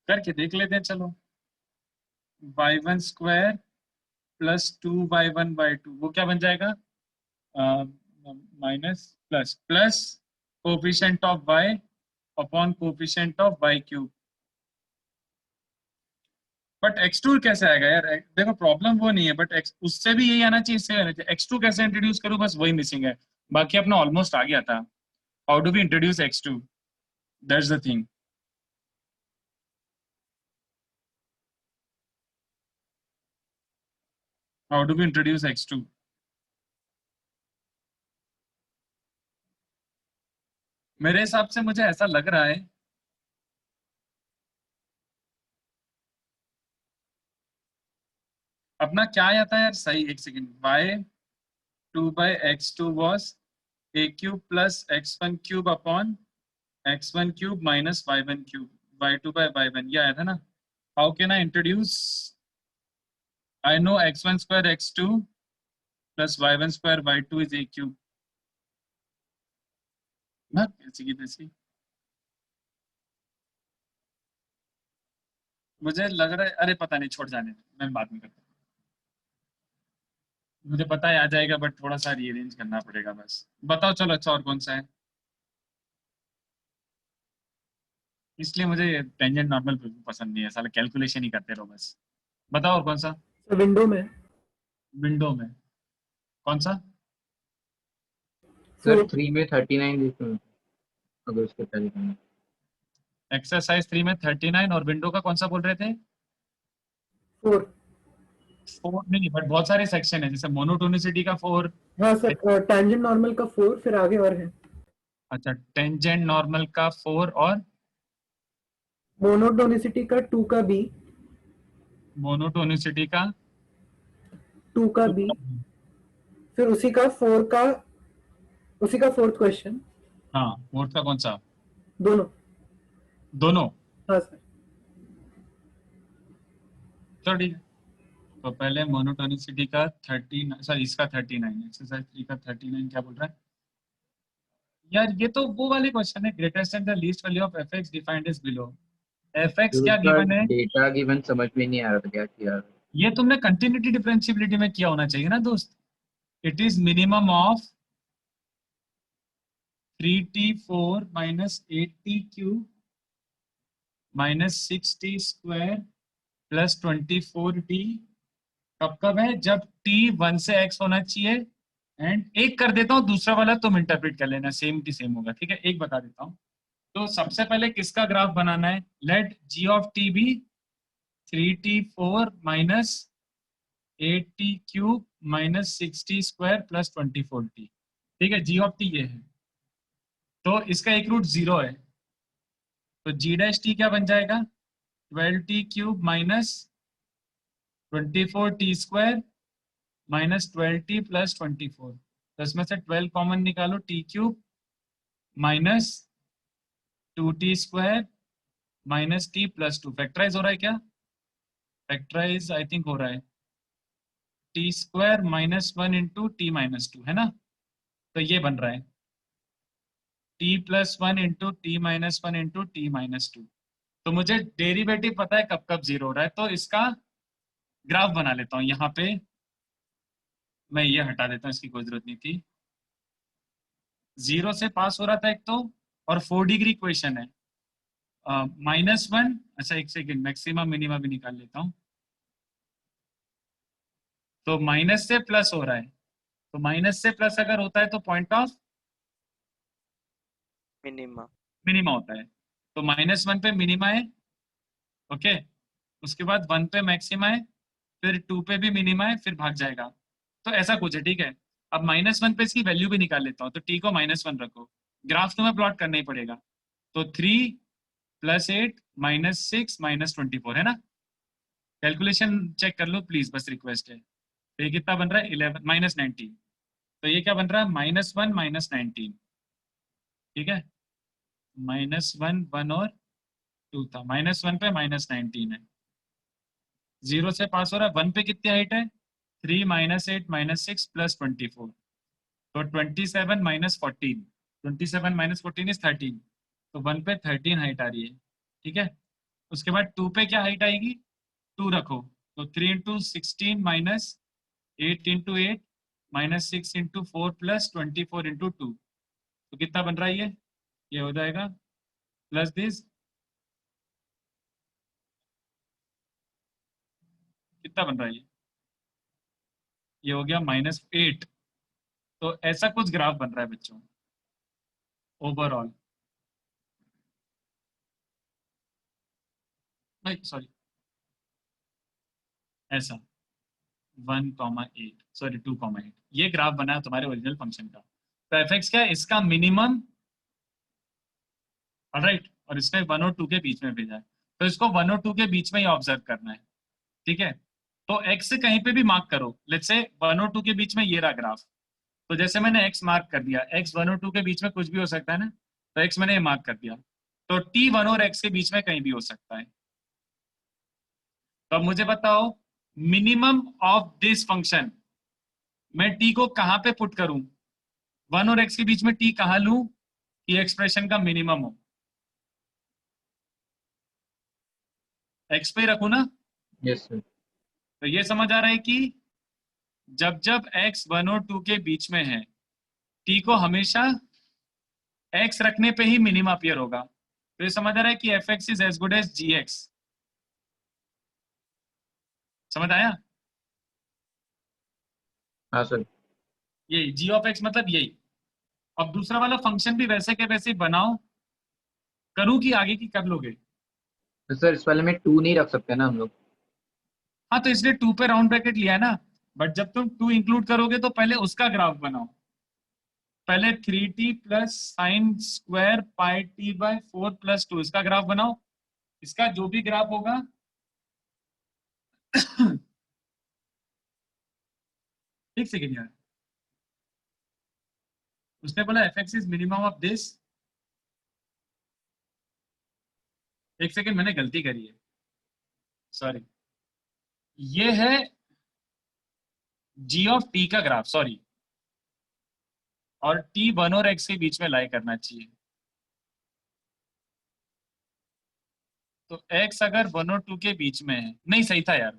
Speaker 1: करके देख लेते हैं, चलो। y1² प्लस 2y1/2 वो क्या बन जाएगा? Minus plus plus coefficient of y upon coefficient of y cube. But x2 कैसे आएगा यार? देखो प्रॉब्लम वो नहीं है, बट उससे भी यही आना चाहिए, इससे आना चाहिए। x2 कैसे इंट्रोड्यूस करूं, बस वही मिसिंग है, बाकी अपना ऑलमोस्ट आ गया था। How do we introduce x2? That's the thing. How do we introduce x2? मेरे हिसाब से मुझे ऐसा लग रहा है, अपना क्या आया था यार, सही, एक second. y2 by x2 was a cube plus x1 cube upon x1 cube minus y1 cube, y2 by y1, ये आया था ना। How can I introduce? I know x1 square x2 plus y1 square y2 is a cube ना, ऐसी की तैसी। मुझे लग रहा है, अरे पता नहीं, छोड़ जाने दो, मैं बाद में करता हूँ। मुझे पता है आ जाएगा, बट थोड़ा सा रीअरेंज करना पड़ेगा बस। बताओ चलो, अच्छा और कौन सा है? इसलिए मुझे टेंजेंट नॉर्मल पसंद नहीं है, साला कैलकुलेशन ही करते रहो बस। बताओ और कौन सा?
Speaker 4: विंडो में
Speaker 1: विंडो में कौन सा?
Speaker 3: सर 3 में 39 देखो, अगर उसके पहले करना।
Speaker 1: एक्सरसाइज 3 में 39, और विंडो का कौन सा बोल रहे थे?
Speaker 4: 4।
Speaker 1: 4 नहीं, बट बहुत सारे सेक्शन है, जैसे मोनोटोनिसिटी का 4।
Speaker 4: हाँ सर, टेंजेंट नॉर्मल का 4, फिर आगे और है।
Speaker 1: अच्छा, टेंजेंट नॉर्मल का 4 और
Speaker 4: मोनोटोनिसिटी का 2 का बी,
Speaker 1: मोनोटोनिसिटी का
Speaker 4: 2 का बी, फिर उसी का 4 का, उसी का 4th क्वेश्चन।
Speaker 1: हाँ, फोर्थ का कौन सा?
Speaker 4: दोनों।
Speaker 1: दोनों।
Speaker 4: हाँ सर।
Speaker 1: चलो ठीक है, तो पहले मोनोटोनिसिटी का 30, सॉरी इसका 39, एक्सरसाइज 3 का 39 क्या बोल रहा है यार? ये तो वो वाले क्वेश्चन है, greatest and the least value of fx defined is below. fx क्या गिवन है?
Speaker 3: डेटा गिवन समझ में नहीं आ रहा था क्या किया।
Speaker 1: ये तुमने कंटिन्यूटी डिफरेंशिएबिलिटी में किया होना चाहिए ना दोस्त। It is minimum of 3t4 minus 8t cube minus 6t square plus 24t। कब है? जब t 1 से x होना चाहिए। एंड एक कर देता हूँ, दूसरा वाला तुम इंटरप्रेट कर लेना, सेम की सेम होगा, ठीक है? एक बता देता हूँ, तो सबसे पहले किसका ग्राफ बनाना है? Let g of t be 3t4 minus 8t cube minus 6t square plus 24t। ठीक है, g ऑफ t ये है, तो इसका एक रूट 0 है, तो g डैश t क्या बन जाएगा? 12t cube minus 24t square minus 12t plus 24। तो इसमें से 12 कॉमन निकालो, t cube minus 2t square minus t plus 2। Factorize हो रहा है क्या? फैक्टराइज आई थिंक हो रहा है, t square minus 1 into T minus 2 है ना, तो ये बन रहा है t plus 1 into T minus 1 into T minus 2। तो मुझे डेरिवेटिव पता है कब कब जीरो हो रहा है, तो इसका ग्राफ बना लेता हूँ। यहाँ पे मैं ये हटा देता हूँ, इसकी कोई जरूरत नहीं थी। 0 से पास हो रहा था एक तो, और 4 डिग्री इक्वेशन है, -1। अच्छा एक सेकेंड, मैक्सिमम मिनिमम भी निकाल लेता हूँ। तो माइनस से प्लस हो रहा है, तो माइनस से प्लस अगर होता है तो पॉइंट ऑफ
Speaker 6: मिनिमा।
Speaker 1: मिनिमा होता है। तो -1 पे मिनिमा है, ओके, उसके बाद 1 पे मैक्सिमा है, फिर 2 पे भी मिनिमा है, फिर भाग जाएगा। तो ऐसा कुछ है, ठीक है। अब -1 पे इसकी वैल्यू भी निकाल लेता हूँ, तो t को -1 रखो, ग्राफ तुम्हें प्लॉट करना ही पड़ेगा। तो 3 + 8 -6 -24 है ना। कैलकुलेशन चेक कर लो प्लीज, बस रिक्वेस्ट है। तो ये कितना बन रहा है? 11 -19। तो ये क्या बन रहा है? -1 -19। ठीक है, -1 1 और 2 था, -1 पे -19 है। 0 से पास हो रहा है, 1 पे कितनी हाइट है? 3 -8 -6 प्लस 24, तो 27 -14। 27 -14 इज 13, तो 1 पे 13 हाइट आ रही है। ठीक है, उसके बाद 2 पे क्या हाइट आएगी? 2 रखो, तो 3 into 16 minus 8 into 8 minus 6 into 4 plus 24 into 2। तो कितना बन रहा है ये हो जाएगा प्लस दिस, कितना बन रहा है ये हो गया -8। तो ऐसा कुछ ग्राफ बन रहा है बच्चों ओवरऑल। नहीं सॉरी, ऐसा 1,8 सॉरी 2,8 ये ग्राफ बना है तुम्हारे ओरिजिनल फंक्शन का। तो एफ एक्स क्या है? इसका मिनिमम, ऑलराइट, और इसने 1 और 2 के बीच में भेजा है, तो इसको 1 और 2 के बीच में ही ऑब्जर्व करना है। ठीक है, तो एक्स से कहीं पे भी मार्क करो, लेट्स से 1 और 2 के बीच में ये रहा ग्राफ, तो जैसे मैंने एक्स मार्क कर दिया, एक्स 1 और 2 के बीच में कुछ भी हो सकता है ना, तो एक्स मैंने ये मार्क कर दिया, तो टी 1 और एक्स के बीच में कहीं भी हो सकता है। तो अब मुझे बताओ मिनिमम ऑफ दिस फंक्शन मैं टी को कहां पे पुट करूं? 1 और एक्स के बीच में टी कहां लूं कि एक्सप्रेशन का मिनिमम हो? एक्स पे रखू ना।
Speaker 3: Yes sir.
Speaker 1: तो ये समझ आ रहा है कि जब जब x 1 और 2 के बीच में है, t को हमेशा x रखने पे ही मिनिमम अपीयर होगा। तो ये समझ आ रहा है कि F x is as good as G X. समझ आया?
Speaker 3: हाँ सर।
Speaker 1: यही जी ऑफ एक्स मतलब यही। अब दूसरा वाला फंक्शन भी वैसे के वैसे बनाओ, करूं कि आगे की कर लोगे?
Speaker 3: तो सर इस वाले में 2 नहीं रख सकते ना हम लोग?
Speaker 1: हाँ, तो इसलिए 2 पे राउंड ब्रैकेट लिया है ना, बट जब तुम 2 इंक्लूड करोगे तो पहले उसका ग्राफ बनाओ। पहले 3t plus sine square pi t by 4 plus 2 इसका ग्राफ बनाओ। इसका जो भी ग्राफ होगा एक सेकेंड यार, उसने बोला F x is minimum of this. एक सेकेंड, मैंने गलती करी है, सॉरी। ये है जी ऑफ टी का ग्राफ, सॉरी, और टी 1 और एक्स के बीच में लाई करना चाहिए। तो एक्स अगर 1 और 2 के बीच में है, नहीं सही था यार,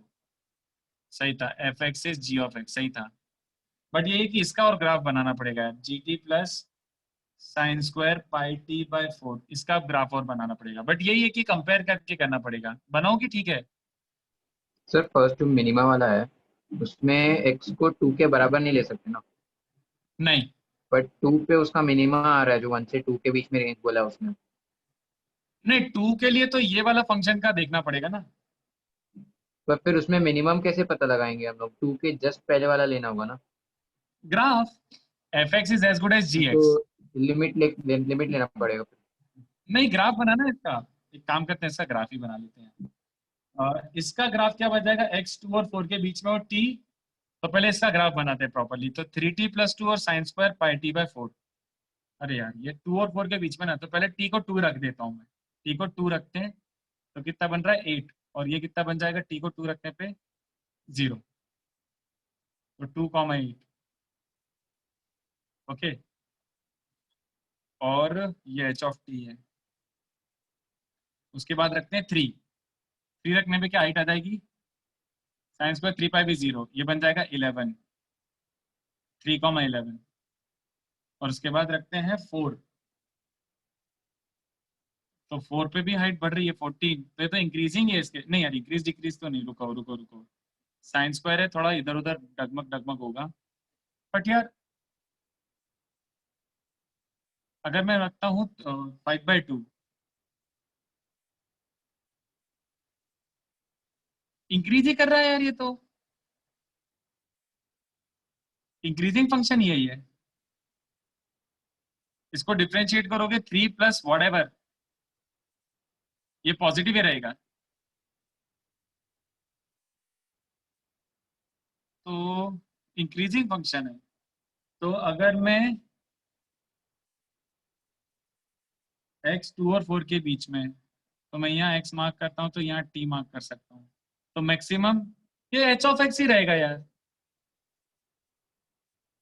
Speaker 1: सही था, f x is g of x, सही था। बट ये है कि इसका और ग्राफ बनाना पड़ेगा, g t plus sine square pi t by 4 इसका ग्राफ और बनाना पड़ेगा। बट यही है कि कंपेयर करके करना पड़ेगा। बनाओ कि ठीक है?
Speaker 3: सर फर्स्ट जो मिनिमा वाला है उसमें x को 2 के बराबर नहीं ले सकते ना?
Speaker 1: नहीं,
Speaker 3: बट 2 पे उसका मिनिमा आ रहा है जो 1 से 2 के बीच में रेंज बोला है उसने।
Speaker 1: नहीं 2 के लिए तो ये वाला फंक्शन का देखना पड़ेगा ना।
Speaker 3: पर फिर उसमें मिनिमम कैसे पता लगाएंगे हम लोग? 2 के जस्ट पहले वाला लेना होगा ना।
Speaker 1: Graph fx is as good as
Speaker 3: तो
Speaker 1: gx।
Speaker 3: लिमिट लेना पड़ेगा फिर।
Speaker 1: नहीं ग्राफ बनाना है इसका, एक काम करते हैं इसका ग्राफ ही बना लेते हैं। इसका ग्राफ क्या बन जाएगा, x2 और 4 के बीच में और t। तो पहले इसका ग्राफ बनाते हैं प्रॉपर्ली। तो 3t + 2 और sin square pi t by 4। अरे यार ये 2 और 4 के बीच में ना, तो पहले t को 2 रख देता हूँ मैं। t को 2 रखते हैं तो कितना बन रहा है 8, और ये कितना बन जाएगा t को 2 रखने पे 0। तो 2,8 ओके। और ये h ऑफ t है। उसके बाद रखते हैं 3 रखने पे क्या हाइट आ जाएगी, साइन स्क्वायर 3 पाई भी 0, ये बन जाएगा 11, 3,11। और उसके बाद रखते हैं 4, तो 4 पे भी हाइट बढ़ रही है 14, तो ये तो इंक्रीजिंग है इसके। नहीं यार इंक्रीज डिक्रीज तो नहीं, रुको रुको रुको, साइन स्क्वायर है थोड़ा इधर उधर डगमग डगमग होगा। बट यार अगर मैं रखता हूँ 5/2, इंक्रीज ही कर रहा है यार, ये तो इंक्रीजिंग फंक्शन यही है। इसको डिफरेंशिएट करोगे 3 प्लस व्हाटएवर, ये पॉजिटिव ही रहेगा। तो इंक्रीजिंग फंक्शन है। तो अगर मैं x 2 और 4 के बीच में, तो मैं यहाँ x मार्क करता हूँ तो यहाँ t मार्क कर सकता हूँ। तो मैक्सिमम ये h ऑफ x ही रहेगा यार।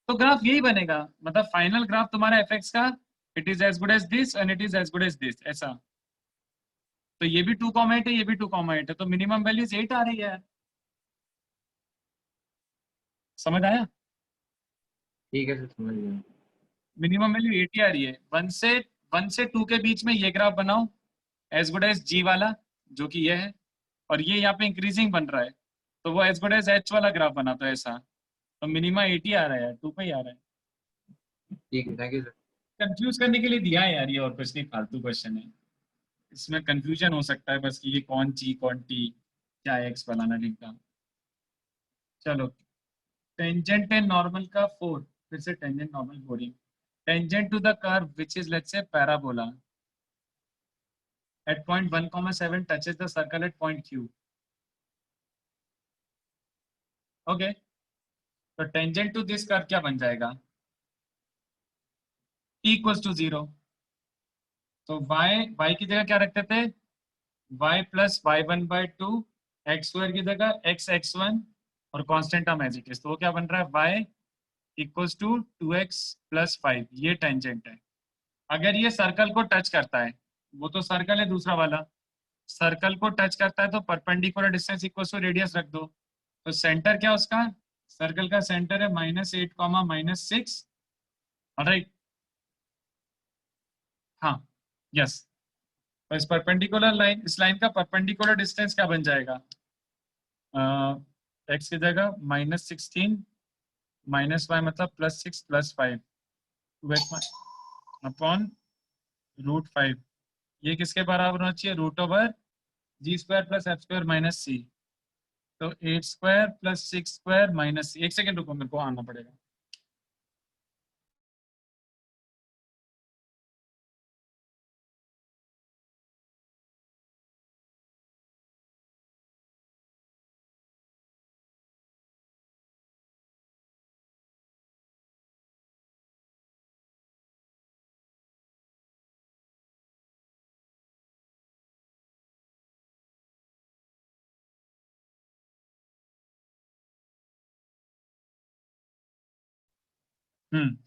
Speaker 1: तो ग्राफ यही बनेगा, मतलब फाइनल ग्राफ तुम्हारा fx का it is as good as this and it is as good as this, ऐसा। तो ये भी 2,8 है, ये भी 2,8 है, तो मिनिमम वैल्यूज 8 आ रही है। समझ आया?
Speaker 3: ठीक है सर, समझ गया।
Speaker 1: मिनिमम वैल्यू 8 ही आ रही है। 1 से 2 के बीच में ये ग्राफ बनाओ एज गुड एज g वाला, जो कि ये है, और ये यहाँ पे इंक्रीजिंग बन रहा है, तो वो एज गुड एज h वाला ग्राफ बना, तो ऐसा। तो मिनिमम 8 ही आ रहा है यार, 2 पे ही आ रहा है।
Speaker 3: ठीक है, थैंक यू सर।
Speaker 1: कंफ्यूज करने के लिए दिया है यार ये, और कुछ नहीं, फालतू क्वेश्चन है। इसमें कंफ्यूजन हो सकता है बस कि ये कौन ची कौन टी, क्या एक्स फलाना ढिमका। चलो टेंजेंट एंड नॉर्मल का 4, फिर से tangent normal boring. Tangent to the curve which is let's say parabola at point 1,7 touches the circle at point q। Okay तो टेंजेंट टू दिस कर्व क्या बन जाएगा, t इक्वल्स टू 0। तो y की जगह क्या रखते थे, y plus y1/2, x square की जगह x(x1) और constant term as it is, तो वो क्या बन रहा है y इक्वल्स टू 2x + 5। ये टेंजेंट है। अगर ये सर्कल को टच करता है, वो तो सर्कल है दूसरा वाला, सर्कल को टच करता है तो perpendicular distance equals to radius रख दो। तो सेंटर क्या उसका, सर्कल का सेंटर है -8, -6, राइट। हाँ यस। तो इस परपेंडिकुलर लाइन, इस लाइन का परपेंडिकुलर डिस्टेंस क्या बन जाएगा, एक्स की जगह -16 -y मतलब +6 + 5 2x अपॉन √5। ये किसके बराबर होना चाहिए, √g² + f² - c। तो 8² + 6² - c। एक सेकेंड रुको, मेरे को आना पड़ेगा।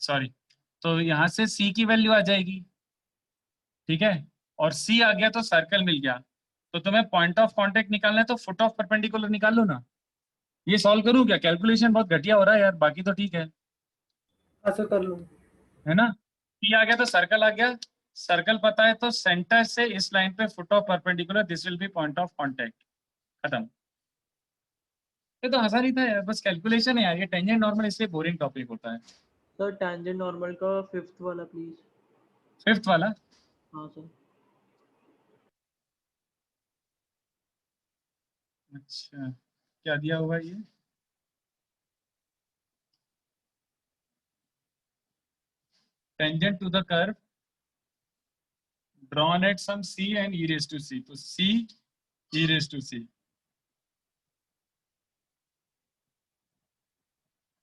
Speaker 1: सॉरी। तो यहाँ से c की वैल्यू आ जाएगी, ठीक है, और c आ गया तो सर्कल मिल गया। तो तुम्हें पॉइंट ऑफ कांटेक्ट निकालना है तो फुट ऑफ परपेंडिकुलर निकाल लो ना। ये सॉल्व करूँ क्या, कैलकुलेशन बहुत घटिया हो रहा है यार, बाकी तो ठीक है
Speaker 4: ऐसा कर लूँ।
Speaker 1: है ना। c आ गया तो सर्कल आ गया, सर्कल पता है तो सेंटर से इस लाइन पे foot of perpendicular, this will be point of contact, खत्म। ये तो आसान ही था यार, बस कैलकुलेशन है यार, ये टेंजेंट नॉर्मल इसलिए बोरिंग टॉपिक होता है।
Speaker 2: सर टेंजेंट नॉर्मल का 5th वाला प्लीज।
Speaker 1: 5th वाला
Speaker 2: हाँ सर।
Speaker 1: अच्छा, क्या दिया हुआ है ये? Tangent to the curve drawn at some c and e raised to c, तो c e raised to c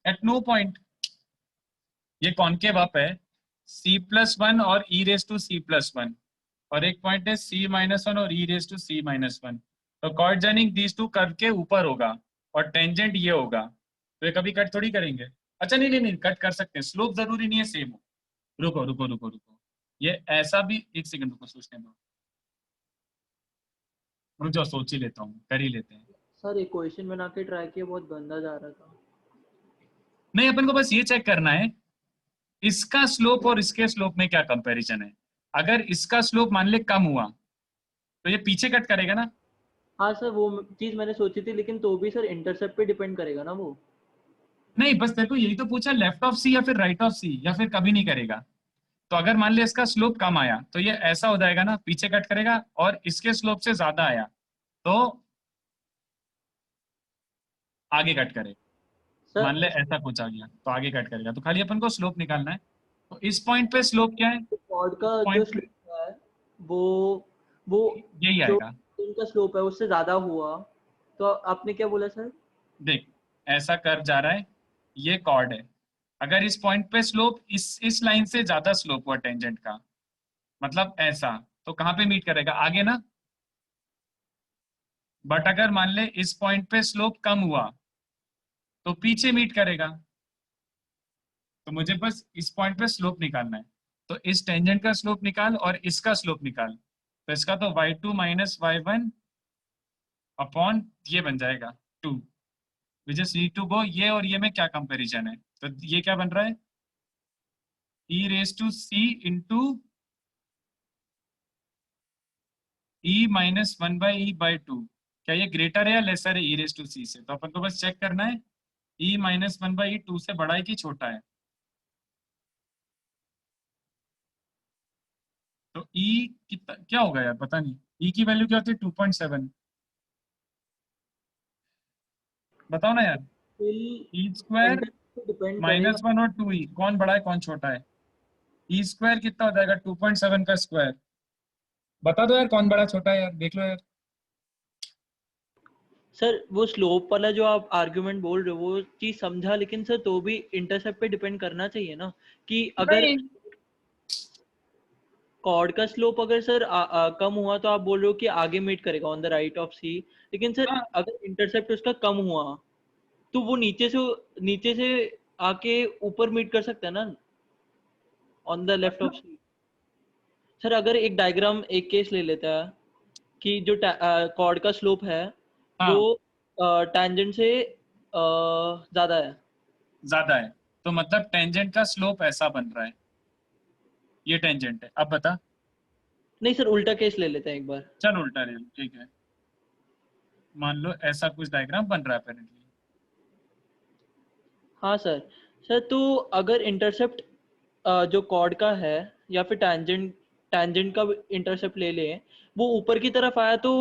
Speaker 1: at no point, ये कॉन्केव अप है, c+1 और e raised to c+1, और एक पॉइंट है c-1 और e raised to c-1, तो chord joining these two curve के ऊपर होगा और टेंजेंट ये होगा, तो ये कभी कट थोड़ी करेंगे। अच्छा नहीं नहीं नहीं, कट कर सकते हैं, स्लोप जरूरी नहीं है सेम हो। रुको रुको रुको रुको, ये ऐसा भी, एक सेकंड रुको सोचने दो, रुक जाओ सोच ही लेता हूँ, कर ही लेते हैं।
Speaker 2: सर इक्वेशन बना के ट्राई किया, बहुत गंदा जा रहा था।
Speaker 1: नहीं, अपन को बस ये चेक करना है इसका स्लोप और इसके स्लोप में क्या कंपैरिजन है। अगर इसका स्लोप मान ले कम हुआ तो ये पीछे कट करेगा ना।
Speaker 2: हाँ सर, वो चीज मैंने सोची थी, लेकिन तो भी सर इंटरसेप्ट पे डिपेंड करेगा ना वो।
Speaker 1: नहीं, बस देखो यही तो पूछा, लेफ्ट ऑफ सी या फिर राइट ऑफ सी, या फिर कभी नहीं करेगा। तो अगर मान लिया इसका स्लोप कम आया तो ये ऐसा हो जाएगा ना, पीछे कट करेगा, और इसके स्लोप से ज्यादा आया तो आगे कट करेगा। मान ले
Speaker 2: सर
Speaker 1: ऐसा कुछ आ गया तो आगे कट करेगा, तो खाली अपन को स्लोप निकालना है। तो इस पॉइंट पे स्लोप क्या है,
Speaker 2: कॉर्ड का जो
Speaker 1: पॉइंट
Speaker 2: स्लोप है वो
Speaker 1: यही
Speaker 2: जो
Speaker 1: आएगा।
Speaker 2: इनका स्लोप है उससे ज्यादा हुआ, तो आपने क्या बोला सर?
Speaker 1: देख, ऐसा कर्व जा रहा है, ये कॉर्ड है, अगर इस पॉइंट पे स्लोप इस लाइन से ज्यादा स्लोप हुआ टेंजेंट का, मतलब ऐसा, तो कहाँ पे मीट करेगा, आगे ना। बट अगर मान ले इस पॉइंट पे स्लोप कम हुआ तो पीछे मीट करेगा। तो मुझे बस इस पॉइंट पे स्लोप निकालना है, तो इस टेंजेंट का स्लोप निकाल और इसका स्लोप निकाल, तो इसका तो y2 माइनस y1 अपॉन ये बन जाएगा 2, which is lead to go, ये और ये में क्या कंपैरिजन है, तो ये क्या बन रहा है, e raise to c into e minus 1/e/2, क्या ये ग्रेटर है या लेसर है e रेज टू c से। तो अपन को बस चेक करना है e माइनस 1/e 2 से बड़ा है कि छोटा है। तो e कितना क्या होगा यार, पता नहीं e की वैल्यू क्या होती है, 2.7, बताओ ना यार। ई स्क्वायर
Speaker 2: डिपेंड करेगा।
Speaker 1: -1 और 2e, कौन बड़ा है कौन छोटा है। ई स्क्वायर कितना हो जाएगा, 2.7 का स्क्वायर, बता दो यार कौन बड़ा छोटा है, यार देख लो यार।
Speaker 2: सर वो स्लोप वाला जो आप आर्गुमेंट बोल रहे हो वो चीज समझा, लेकिन सर तो भी इंटरसेप्ट पे डिपेंड करना चाहिए ना, कि अगर
Speaker 1: नहीं,
Speaker 2: कॉर्ड का स्लोप अगर सर कम हुआ तो आप बोल रहे हो कि आगे मीट करेगा ऑन द राइट ऑफ सी, लेकिन सर
Speaker 1: हाँ,
Speaker 2: अगर इंटरसेप्ट उसका कम हुआ तो वो नीचे से आके ऊपर मीट कर सकता है ना ऑन द लेफ्ट ऑफ
Speaker 1: मतलब
Speaker 2: सी। सर अगर एक डायग्राम, एक केस ले लेता है कि जो कॉर्ड का स्लोप है वो
Speaker 1: हाँ
Speaker 2: टैंजेंट से ज्यादा है।
Speaker 1: ज्यादा है, तो मतलब टेंजेंट का स्लोप ऐसा बन रहा है, ये टेंजेंट है, अब बता।
Speaker 2: नहीं सर, उल्टा केस ले लेते हैं एक बार।
Speaker 1: चल उल्टा ले लो, ठीक है, मान लो ऐसा कुछ डायग्राम बन रहा है अपेरेंटली।
Speaker 2: हाँ सर। सर तो अगर इंटरसेप्ट जो कॉर्ड का है या फिर टैंजेंट टैंजेंट का इंटरसेप्ट ले लें, वो ऊपर की तरफ आया तो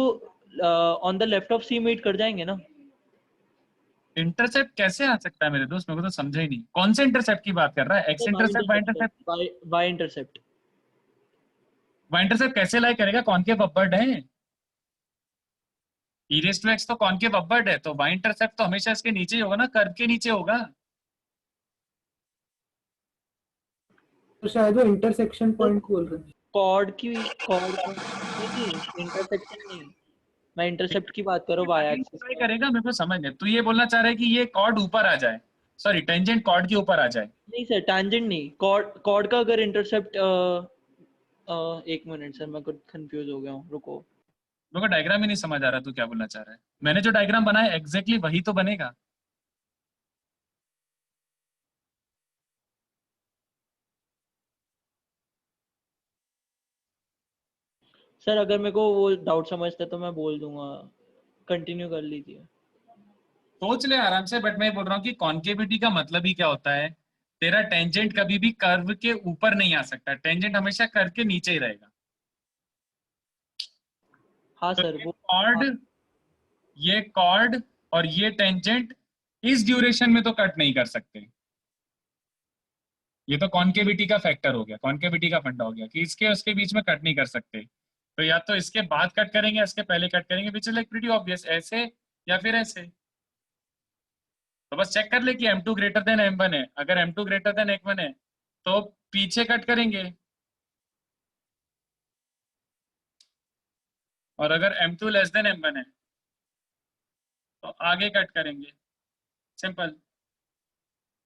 Speaker 2: on the left of c meet कर जाएंगे ना।
Speaker 1: इंटरसेप्ट कैसे आ सकता है मेरे दोस्त, मेरे को तो समझा ही नहीं, कौन से इंटरसेप्ट की बात कर रहा है, x intercept, y intercept.
Speaker 2: Y intercept.
Speaker 1: Y intercept कैसे लाई करेगा, कॉनकेव अपवर्ड है, ई रेज़ टू एक्स तो कॉनकेव अपवर्ड है, तो वाई इंटरसेप्ट तो हमेशा इसके नीचे ही होगा ना, कर्व के नीचे होगा।
Speaker 4: तो शायद वो इंटरसेक्शन पॉइंट बोल रहे हैं।
Speaker 2: कॉर्ड का नहीं, इंटरसेक्शन नहीं, मैं इंटरसेप्ट की बात कर रहा हूँ वाई एक्सिस
Speaker 1: ट्राई
Speaker 2: का।
Speaker 1: करेगा, मेरे को समझ नहीं, तू ये बोलना चाह रहा है कि ये कॉर्ड ऊपर आ जाए, सॉरी टेंजेंट कॉर्ड के ऊपर आ जाए।
Speaker 2: नहीं सर, टैंजेंट नहीं, कॉर्ड का अगर इंटरसेप्ट एक मिनट सर, मैं कुछ कंफ्यूज हो गया हूँ, रुको।
Speaker 1: मेरे को डायग्राम ही नहीं समझ आ रहा तू क्या बोलना चाह रहा है, मैंने जो डायग्राम बनाया एग्जैक्टली वही तो बनेगा।
Speaker 2: सर अगर मेरे को वो डाउट समझता है तो मैं बोल दूंगा, कंटिन्यू कर लीजिए।
Speaker 1: सोच ले आराम से, बट मैं बोल रहा हूँ कि कॉन्केविटी का मतलब ही क्या होता है, तेरा टेंजेंट कभी भी कर्व के ऊपर नहीं आ सकता, टेंजेंट हमेशा कर्व के नीचे ही रहेगा।
Speaker 2: हाँ
Speaker 1: तो
Speaker 2: सर
Speaker 1: ये
Speaker 2: वो।
Speaker 1: कॉर्ड ये कॉर्ड और ये टेंजेंट इस ड्यूरेशन में तो कट नहीं कर सकते। ये तो कॉन्केविटी का फैक्टर हो गया, कॉन्केविटी का फंडा हो गया कि इसके उसके बीच में कट नहीं कर सकते। तो या तो इसके बाद कट करेंगे या इसके पहले कट करेंगे, which is like pretty obvious, ऐसे या फिर ऐसे। तो बस चेक कर ले कि M2 ग्रेटर देन M1 है। अगर M2 ग्रेटर देन M1 है तो पीछे कट करेंगे, और अगर M2 लेस देन M1 है तो आगे कट करेंगे। सिंपल।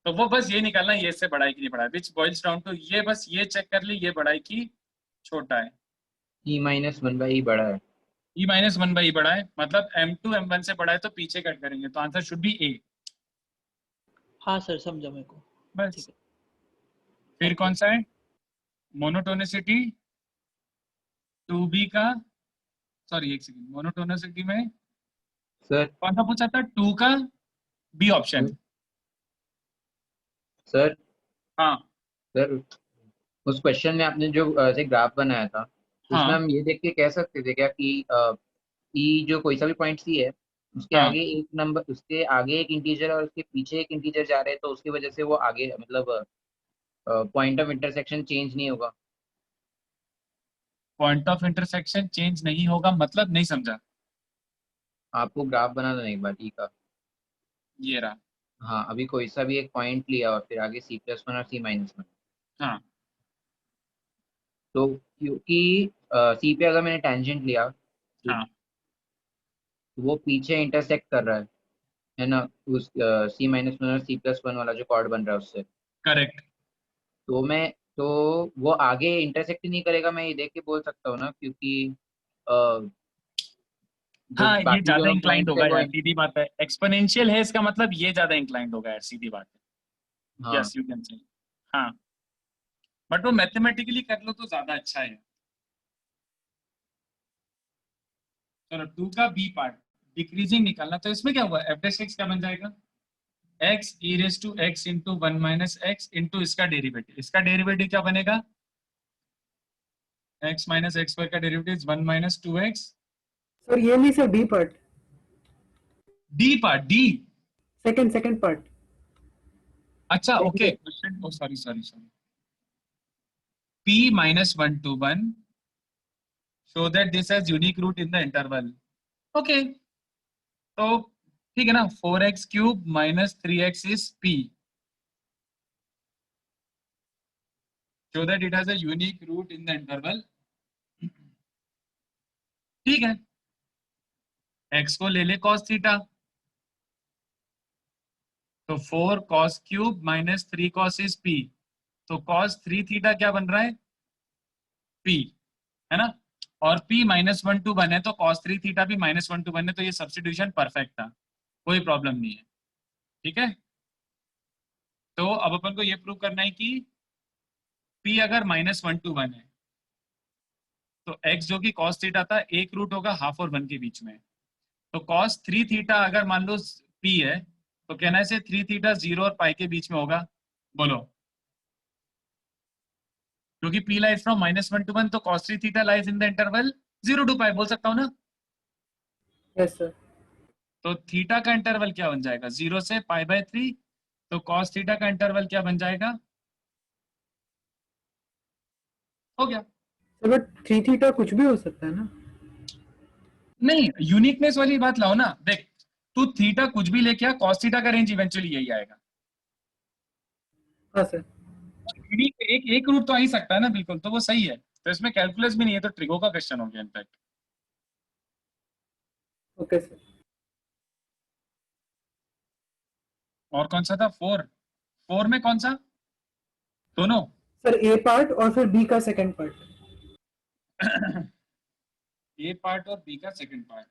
Speaker 1: तो वो बस ये निकालना ये इससे बड़ा है कि नहीं बड़ा है, विच बॉइल्स डाउन टू ये, बस ये चेक कर ली ये बड़ा है कि छोटा है।
Speaker 3: E-1/E बड़ा है।
Speaker 1: E-1/E बड़ा है, मतलब M2 M1 से बड़ा है तो पीछे कट करेंगे, तो आंसर शुड बी ए।
Speaker 2: हाँ सर, समझा मेरे को।
Speaker 1: बस।
Speaker 2: ठीक है।
Speaker 1: फिर कौन सा है? मोनोटोनिसिटी 2B का, सॉरी एक सेकंड, मोनोटोनिसिटी में
Speaker 3: सर
Speaker 1: कौन सा पूछा था? 2 का बी ऑप्शन।
Speaker 3: सर
Speaker 1: हाँ
Speaker 3: सर उस क्वेश्चन में आपने जो ऐसे ग्राफ बनाया था, उसमें
Speaker 1: हाँ
Speaker 3: हम ये देख के कह सकते थे क्या कि ई जो कोई सा भी पॉइंट सी है, उसके
Speaker 1: हाँ।
Speaker 3: आगे एक नंबर, उसके आगे एक इंटीजर और उसके पीछे एक इंटीजर जा रहे हैं, तो उसकी वजह से वो आगे मतलब पॉइंट ऑफ इंटरसेक्शन चेंज नहीं होगा।
Speaker 1: पॉइंट ऑफ इंटरसेक्शन चेंज नहीं होगा मतलब नहीं समझा।
Speaker 3: आपको ग्राफ बनाना नहीं, बात ई का।
Speaker 1: ये रहा।
Speaker 3: हाँ, अभी कोई सा भी एक पॉइंट लिया और फिर आगे C+1 और C-1,
Speaker 1: हाँ
Speaker 3: तो क्योंकि सी पे अगर मैंने टेंजेंट लिया तो
Speaker 1: हाँ
Speaker 3: वो पीछे इंटरसेक्ट कर रहा है ना, उस C-1 और C+1 वाला जो कॉर्ड बन रहा है उससे।
Speaker 1: करेक्ट।
Speaker 3: तो मैं तो वो आगे इंटरसेक्ट ही नहीं करेगा, मैं ये देख के बोल सकता हूँ ना, क्योंकि अ, जो
Speaker 1: हाँ ये
Speaker 3: बाकी
Speaker 1: ज्यादा
Speaker 3: दोनों
Speaker 1: इंक्लाइंड
Speaker 3: पॉइंट्स है
Speaker 1: होगा
Speaker 3: वो
Speaker 1: यार, सीधी बात है, एक्सपोनेंशियल है इसका मतलब ये ज्यादा इंक्लाइंड होगा यार, सीधी बात है।
Speaker 3: हाँ
Speaker 1: यस यू कैन से। हाँ बट वो मैथमेटिकली कर लो तो ज्यादा अच्छा है। चलो 2 का बी पार्ट डिक्रीजिंग निकालना, तो इसमें क्या हुआ? f(x) क्या बन जाएगा? x e raise to x into 1 minus X into इसका डेरिवेटिव। इसका डेरिवेटिव क्या बनेगा? x माइनस एक्स स्क्वायर का डेरिवेटिव 1 माइनस 2x।
Speaker 4: सर ये नहीं sir, D part,
Speaker 1: D part, D.
Speaker 4: Second part.
Speaker 1: अच्छा okay, oh sorry sorry sorry. p minus 1 to 1 so that this has unique root in the interval. Okay, तो ठीक है ना, 4x cube minus 3x is p so that it has a unique root in the interval. ठीक है, x को ले ले cos theta, तो 4 cos cube minus 3 cos is p, तो cos 3 थीटा क्या बन रहा है? p, है ना। और p -1 to 1 है तो cos 3 थीटा भी -1 to 1 है, तो ये सब्स्टिट्यूशन परफेक्ट था, कोई प्रॉब्लम नहीं है। ठीक है, तो अब अपन को ये प्रूव करना है कि p अगर -1 to 1 है तो x जो कि cos थीटा था, एक रूट होगा हाफ और 1 के बीच में। तो cos 3 थीटा अगर मान लो p है तो कहना है से 3 थीटा 0 और पाई के बीच में होगा। बोलो, क्योंकि p लाइज फ्रॉम -1 to 1 तो cos 3 theta lies in the interval 0 to पाई, बोल सकता हूँ ना।
Speaker 4: Yes sir.
Speaker 1: तो थीटा का इंटरवल क्या बन जाएगा? 0 से π/3, तो cos थीटा का इंटरवल क्या बन जाएगा? हो गया।
Speaker 4: सर बट 3 थीटा कुछ भी हो सकता है ना।
Speaker 1: नहीं, यूनिकनेस वाली बात लाओ ना। देख, तू थीटा कुछ भी लेके आ, cos थीटा का रेंज इवेंचुअली यही आएगा।
Speaker 4: हाँ सर।
Speaker 1: यूनिक एक एक रूट तो आ ही सकता है ना, बिल्कुल, तो वो सही है। तो इसमें कैलकुलस भी नहीं है, तो ट्रिगो का क्वेश्चन हो गया इनफैक्ट।
Speaker 4: Okay sir.
Speaker 1: और कौन सा था? 4 में कौन सा? दोनों।
Speaker 4: सर ए पार्ट और फिर बी का सेकंड पार्ट।
Speaker 1: ए पार्ट और बी का सेकंड पार्ट।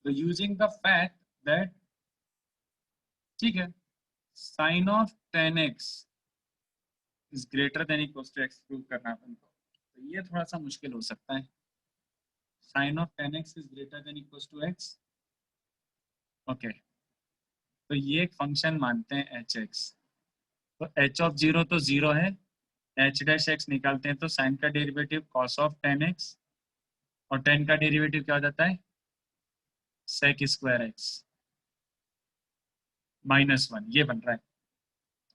Speaker 1: तो यूजिंग द फैक्ट दैट, ठीक है, sine of 10x is greater than equals to x prove करना है अपन को, तो ये थोड़ा सा मुश्किल हो सकता है। Sine of 10x is greater than equals to x। Okay, तो ये एक फंक्शन मानते हैं hx, तो h ऑफ 0 तो 0 है, h डैश x निकालते हैं तो साइन का डेरिवेटिव cos ऑफ 10x, और 10 का डेरिवेटिव क्या हो जाता है? sec स्क्वायर x -1 ये बन रहा है।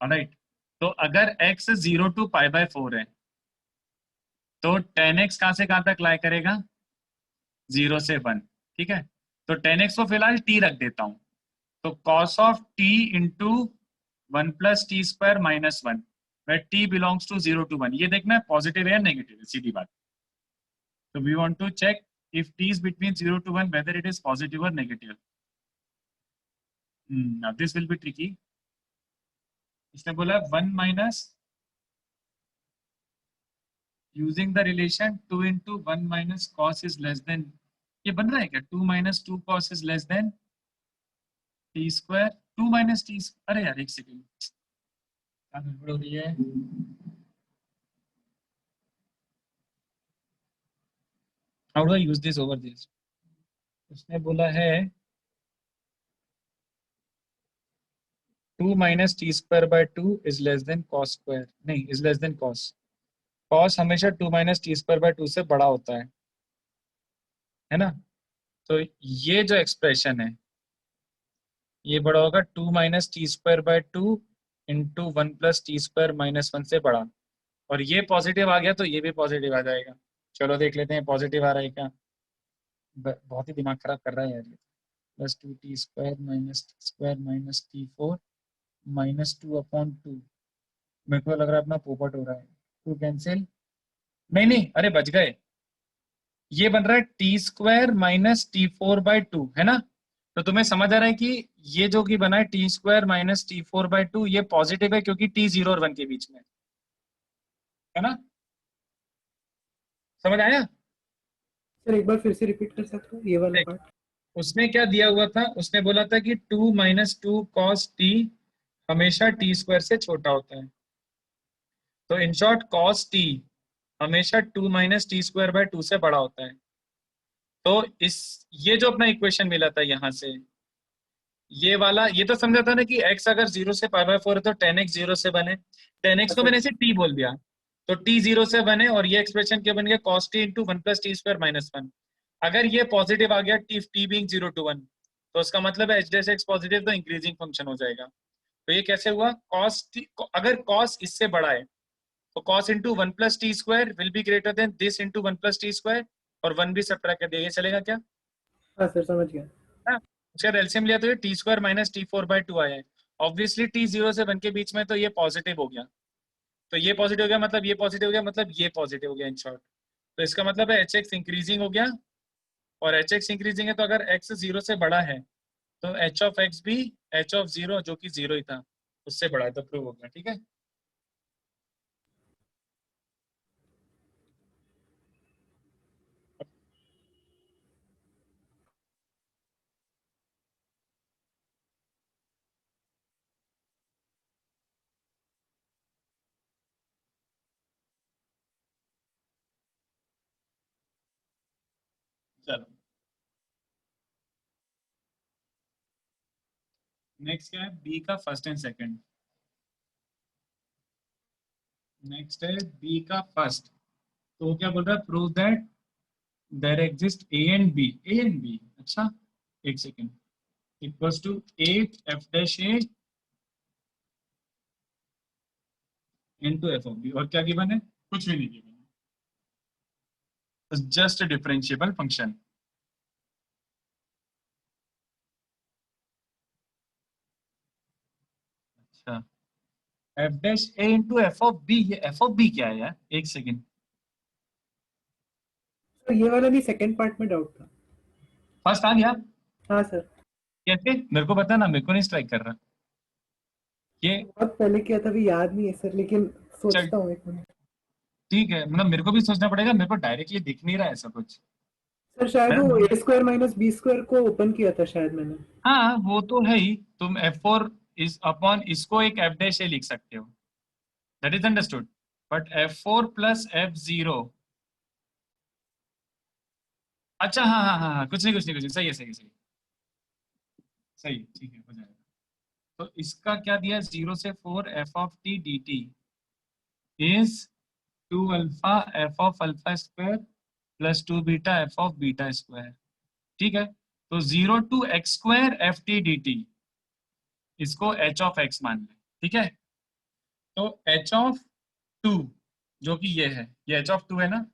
Speaker 1: ऑलराइट, तो अगर x 0 to π/4 है तो tan x कहां से कहां तक लाई करेगा? 0 से 1। ठीक है, तो tan x को फिलहाल t रख देता हूं, तो cos of t into 1 + t² -1 where t belongs to 0 to 1, ये देखना है पॉजिटिव है या नेगेटिव है, सीधी बात। तो we want to check if t is between 0 to 1 whether it is positive or negative. Now this will be tricky. इसने बोला 1 minus using the relation 2 into 1 minus cos is less than, ये बन रहा है क्या? 2 minus 2 cos is less than t², 2 minus t, अरे यार एक सेकेंड, क्या गड़बड़ हो रही है? How do I use this over this? उसने बोला है 2 minus t²/2 is less than cos², नहीं is less than cos. cos हमेशा 2 minus t²/2 से बड़ा होता है ना? तो ये जो एक्सप्रेशन है ये बड़ा होगा 2 minus t²/2 इंटू 1 + t² -1 से बड़ा, और ये पॉजिटिव आ गया तो ये भी पॉजिटिव आ जाएगा। चलो देख लेते हैं पॉजिटिव आ रहा है क्या। बहुत ही दिमाग खराब कर रहा है यार ये। +2t² - t² - t4 -2/2, मेरे को लग रहा है अपना पोपट हो रहा है। 2 कैंसिल, नहीं अरे बच गए, ये बन रहा है t² - t4/2 है ना? तो तुम्हें समझ आ रहा है कि ये जो कि बना है t² - t4/2 ये पॉजिटिव है क्योंकि t 0 और 1 के बीच में है ना? समझ आया?
Speaker 4: सर एक बार फिर से रिपीट कर सकते हो ये वाला
Speaker 1: देख,
Speaker 4: पार्ट?
Speaker 1: उसने क्या दिया हुआ था, उसने बोला था कि 2 - 2 cos t हमेशा t² से छोटा होता है। तो इन शॉर्ट cos t हमेशा 2 - t²/2 से बड़ा होता है। तो इस ये जो अपना इक्वेशन मिला था यहाँ से, ये वाला, ये तो समझा था ना कि x अगर 0 से π/4 है तो tan x 0 से बने, tan x को मैंने ऐसे t बोल दिया तो t 0 से बने, और ये एक्सप्रेशन क्या बन गया? cos t into 1 + t² -1। अगर ये पॉजिटिव आ गया t being 0 to 1, तो उसका मतलब है h' पॉजिटिव तो इंक्रीजिंग फंक्शन हो जाएगा। तो ये कैसे हुआ? cos t, अगर cos इससे बड़ा है तो cos into 1 + t² will be greater than this into 1 + t², और 1 भी सब्ट्रैक्ट कर दिया, ये चलेगा क्या?
Speaker 4: हाँ सर समझ गया।
Speaker 1: हाँ, उसका एलसीएम लिया तो ये t² - t4/2 आया है। ऑब्वियसली t 0 से 1 के बीच में तो ये पॉजिटिव हो गया, तो ये पॉजिटिव हो गया मतलब ये पॉजिटिव हो गया मतलब ये पॉजिटिव हो गया इन शॉर्ट। तो इसका मतलब है hx इंक्रीजिंग हो गया, और hx इंक्रीजिंग है तो अगर x 0 से बड़ा है तो h ऑफ x भी h ऑफ 0 जो कि 0 ही था उससे बड़ा है, तो प्रूव हो गया। ठीक है, चलो नेक्स्ट क्या है? बी का फर्स्ट एंड सेकंड। नेक्स्ट है बी का फर्स्ट, तो क्या बोल रहा है? Prove that there exist a and b, अच्छा एक second, equals to 8 f' a into f of b, और क्या गिवन है? कुछ भी नहीं गिवन है, जस्ट डिफरेंशिएबल फंक्शन। अच्छा, f' a into f of b, ये f ऑफ बी क्या है यार? एक सेकंड,
Speaker 4: तो ये वाला भी सेकंड पार्ट में डाउट था।
Speaker 1: फर्स्ट आ गया
Speaker 4: हाँ सर,
Speaker 1: कैसे? मेरे को पता ना, मेरे को नहीं स्ट्राइक कर रहा ये।
Speaker 4: बहुत पहले किया था, अभी याद नहीं है सर, लेकिन
Speaker 1: चल
Speaker 4: सोचता हूँ एक मिनट।
Speaker 1: ठीक है, मतलब मेरे को भी सोचना पड़ेगा, मेरे को डायरेक्टली दिख नहीं रहा है ऐसा कुछ
Speaker 4: सर शायद
Speaker 1: है
Speaker 4: वो
Speaker 1: ना?
Speaker 4: a² - b² को ओपन किया था शायद मैंने।
Speaker 1: हाँ वो तो है ही, तुम f4 इस अपॉन इसको एक f' a लिख सकते हो, that is understood, but f4 + f0, अच्छा हाँ, कुछ नहीं, सही है, सही ठीक है, हो जाएगा। तो इसका क्या दिया? 0 से 4 f of t dt is 2 alpha f of α² + 2 beta f of β²। ठीक है, तो 0 to x square F T D T, इसको h ऑफ x मान लें, ठीक है। तो h ऑफ 2 जो कि ये है, ये h ऑफ 2 है ना,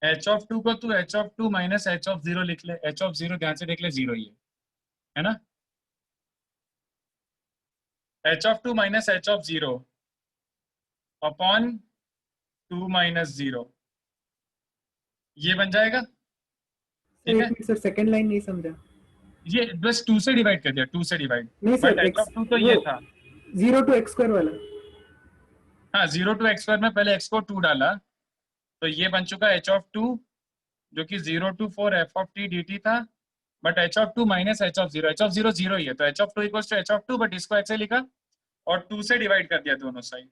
Speaker 1: h ऑफ 2 को तू h of 2 minus h of 0 लिख ले। h ऑफ 0 ध्यान से देख ले, 0 ही है ना। h of 2 minus h of 0 upon 2 minus 0, ये बन जाएगा, ठीक है।
Speaker 4: एक मिनट सर, सेकंड लाइन नहीं समझा।
Speaker 1: ये बस 2 से डिवाइड कर दिया, 2 से डिवाइड,
Speaker 4: नहीं
Speaker 1: बट
Speaker 4: सर,
Speaker 1: h ऑफ 2 तो ये था।
Speaker 4: 0 to x स्क्वायर वाला।
Speaker 1: हाँ, 0 to x स्क्वायर में पहले x को 2 डाला, तो ये बन चुका h ऑफ 2 जो कि 0 to 4 f of t dt था, but h of 2 minus h of 0, h of 0 0 ही है, तो h of 2 equals to h of 2, but इसको ऐसे लिखा और 2 से डिवाइड कर दिया दोनों side,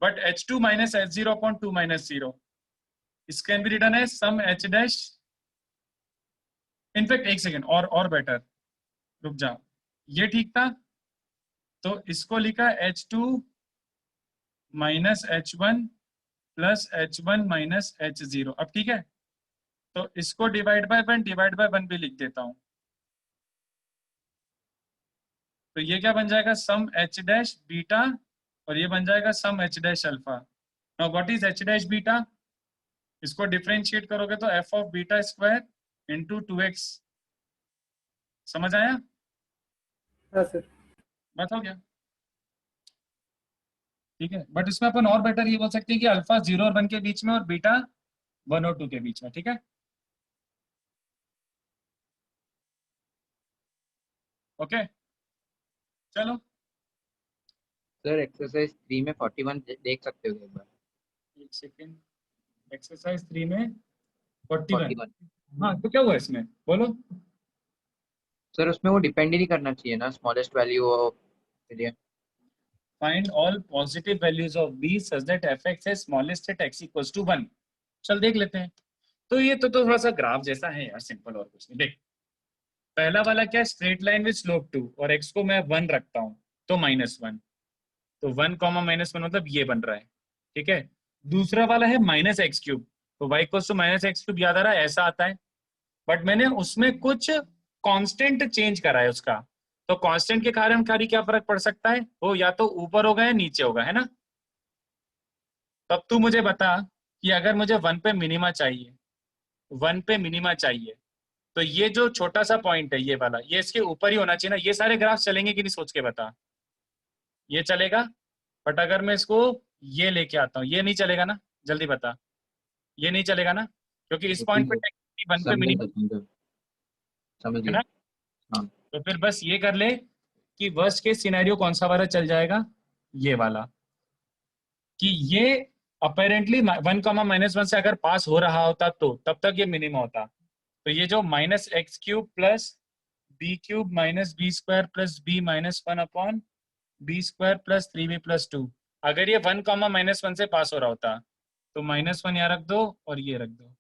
Speaker 1: but h2 minus h0 upon 2 minus 0, इस can be written as some h dash. In fact एक सेकेंड और बेटर, रुक जा, ये ठीक था, तो इसको लिखा h2 minus h1 plus h1 minus h0, अब ठीक है। तो इसको डिवाइड बाय 1 भी लिख देता हूं, तो ये क्या बन जाएगा, सम h डैश बीटा, और ये बन जाएगा सम h dash alpha. Now what is h dash beta, इसको डिफरेंशिएट करोगे तो f of beta square into 2x, समझ आया?
Speaker 4: हाँ सर।
Speaker 1: बात हो गया, ठीक है। बट इसमें अपन और बेटर ये बोल सकते हैं कि अल्फा 0 और 1 के बीच में और बीटा 1 और 2 के बीच में, ठीक है। ओके चलो,
Speaker 3: सर एक्सरसाइज 3 में 41 देख सकते हो एक बार।
Speaker 1: एक सेकेंड, एक्सरसाइज 3 में 41,
Speaker 3: 41
Speaker 1: हाँ तो क्या हुआ इसमें बोलो।
Speaker 3: सर उसमें वो डिपेंड ही नहीं करना चाहिए ना, smallest value of area.
Speaker 1: Find all positive values of b such that fx is smallest at x equals to 1। चल देख लेते हैं। तो ये तो थोड़ा सा ग्राफ जैसा है यार, सिंपल और कुछ नहीं। देख पहला वाला क्या है, स्ट्रेट लाइन विद स्लोप 2 और x को मैं 1 रखता हूँ तो -1, तो 1 कॉमा -1 मतलब ये बन रहा है, ठीक है। दूसरा वाला है माइनस एक्स क्यूब, तो y equals to minus x cube याद आ रहा है, ऐसा आता है, बट मैंने उसमें कुछ कांस्टेंट चेंज करा है उसका, तो कांस्टेंट के कारण खाली क्या फर्क पड़ सकता है, वो या तो ऊपर होगा या नीचे होगा, है ना। तब तू मुझे बता कि अगर मुझे 1 पे मिनिमा चाहिए, 1 पे मिनिमा चाहिए, तो ये जो छोटा सा पॉइंट है ये वाला, ये इसके ऊपर ही होना चाहिए ना। ये सारे ग्राफ चलेंगे कि नहीं सोच के बता, ये चलेगा। बट अगर मैं इसको ये लेके आता हूँ, ये नहीं चलेगा ना, जल्दी बता, ये नहीं चलेगा ना, क्योंकि इस पॉइंट पे 1 पे मिनिमम,
Speaker 3: समझ
Speaker 1: है
Speaker 3: गए।
Speaker 1: ना।
Speaker 3: हाँ
Speaker 1: तो फिर बस ये कर ले कि वर्स्ट केस सिनेरियो कौन सा वाला चल जाएगा, ये वाला, कि ये अपेरेंटली 1 कॉमा -1 से अगर पास हो रहा होता तो तब तक ये मिनिमम होता। तो ये जो minus x cube plus b cube minus b square plus b minus 1 upon b square plus 3b plus 2, अगर ये 1 कॉमा -1 से पास हो रहा होता तो -1 यहाँ रख दो और ये रख दो,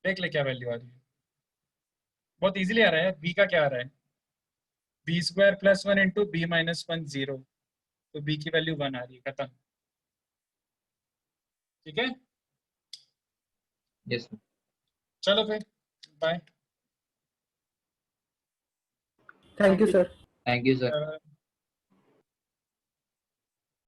Speaker 1: देख ले क्या वैल्यू आ रही है। बहुत इजीली आ रहा है, बी का क्या आ रहा है, b square plus 1 into b minus 1 0, तो बी की वैल्यू 1 आ रही है, खत्म, ठीक है।
Speaker 3: यस
Speaker 1: चलो फिर bye.
Speaker 4: Thank you sir.
Speaker 3: Thank you sir.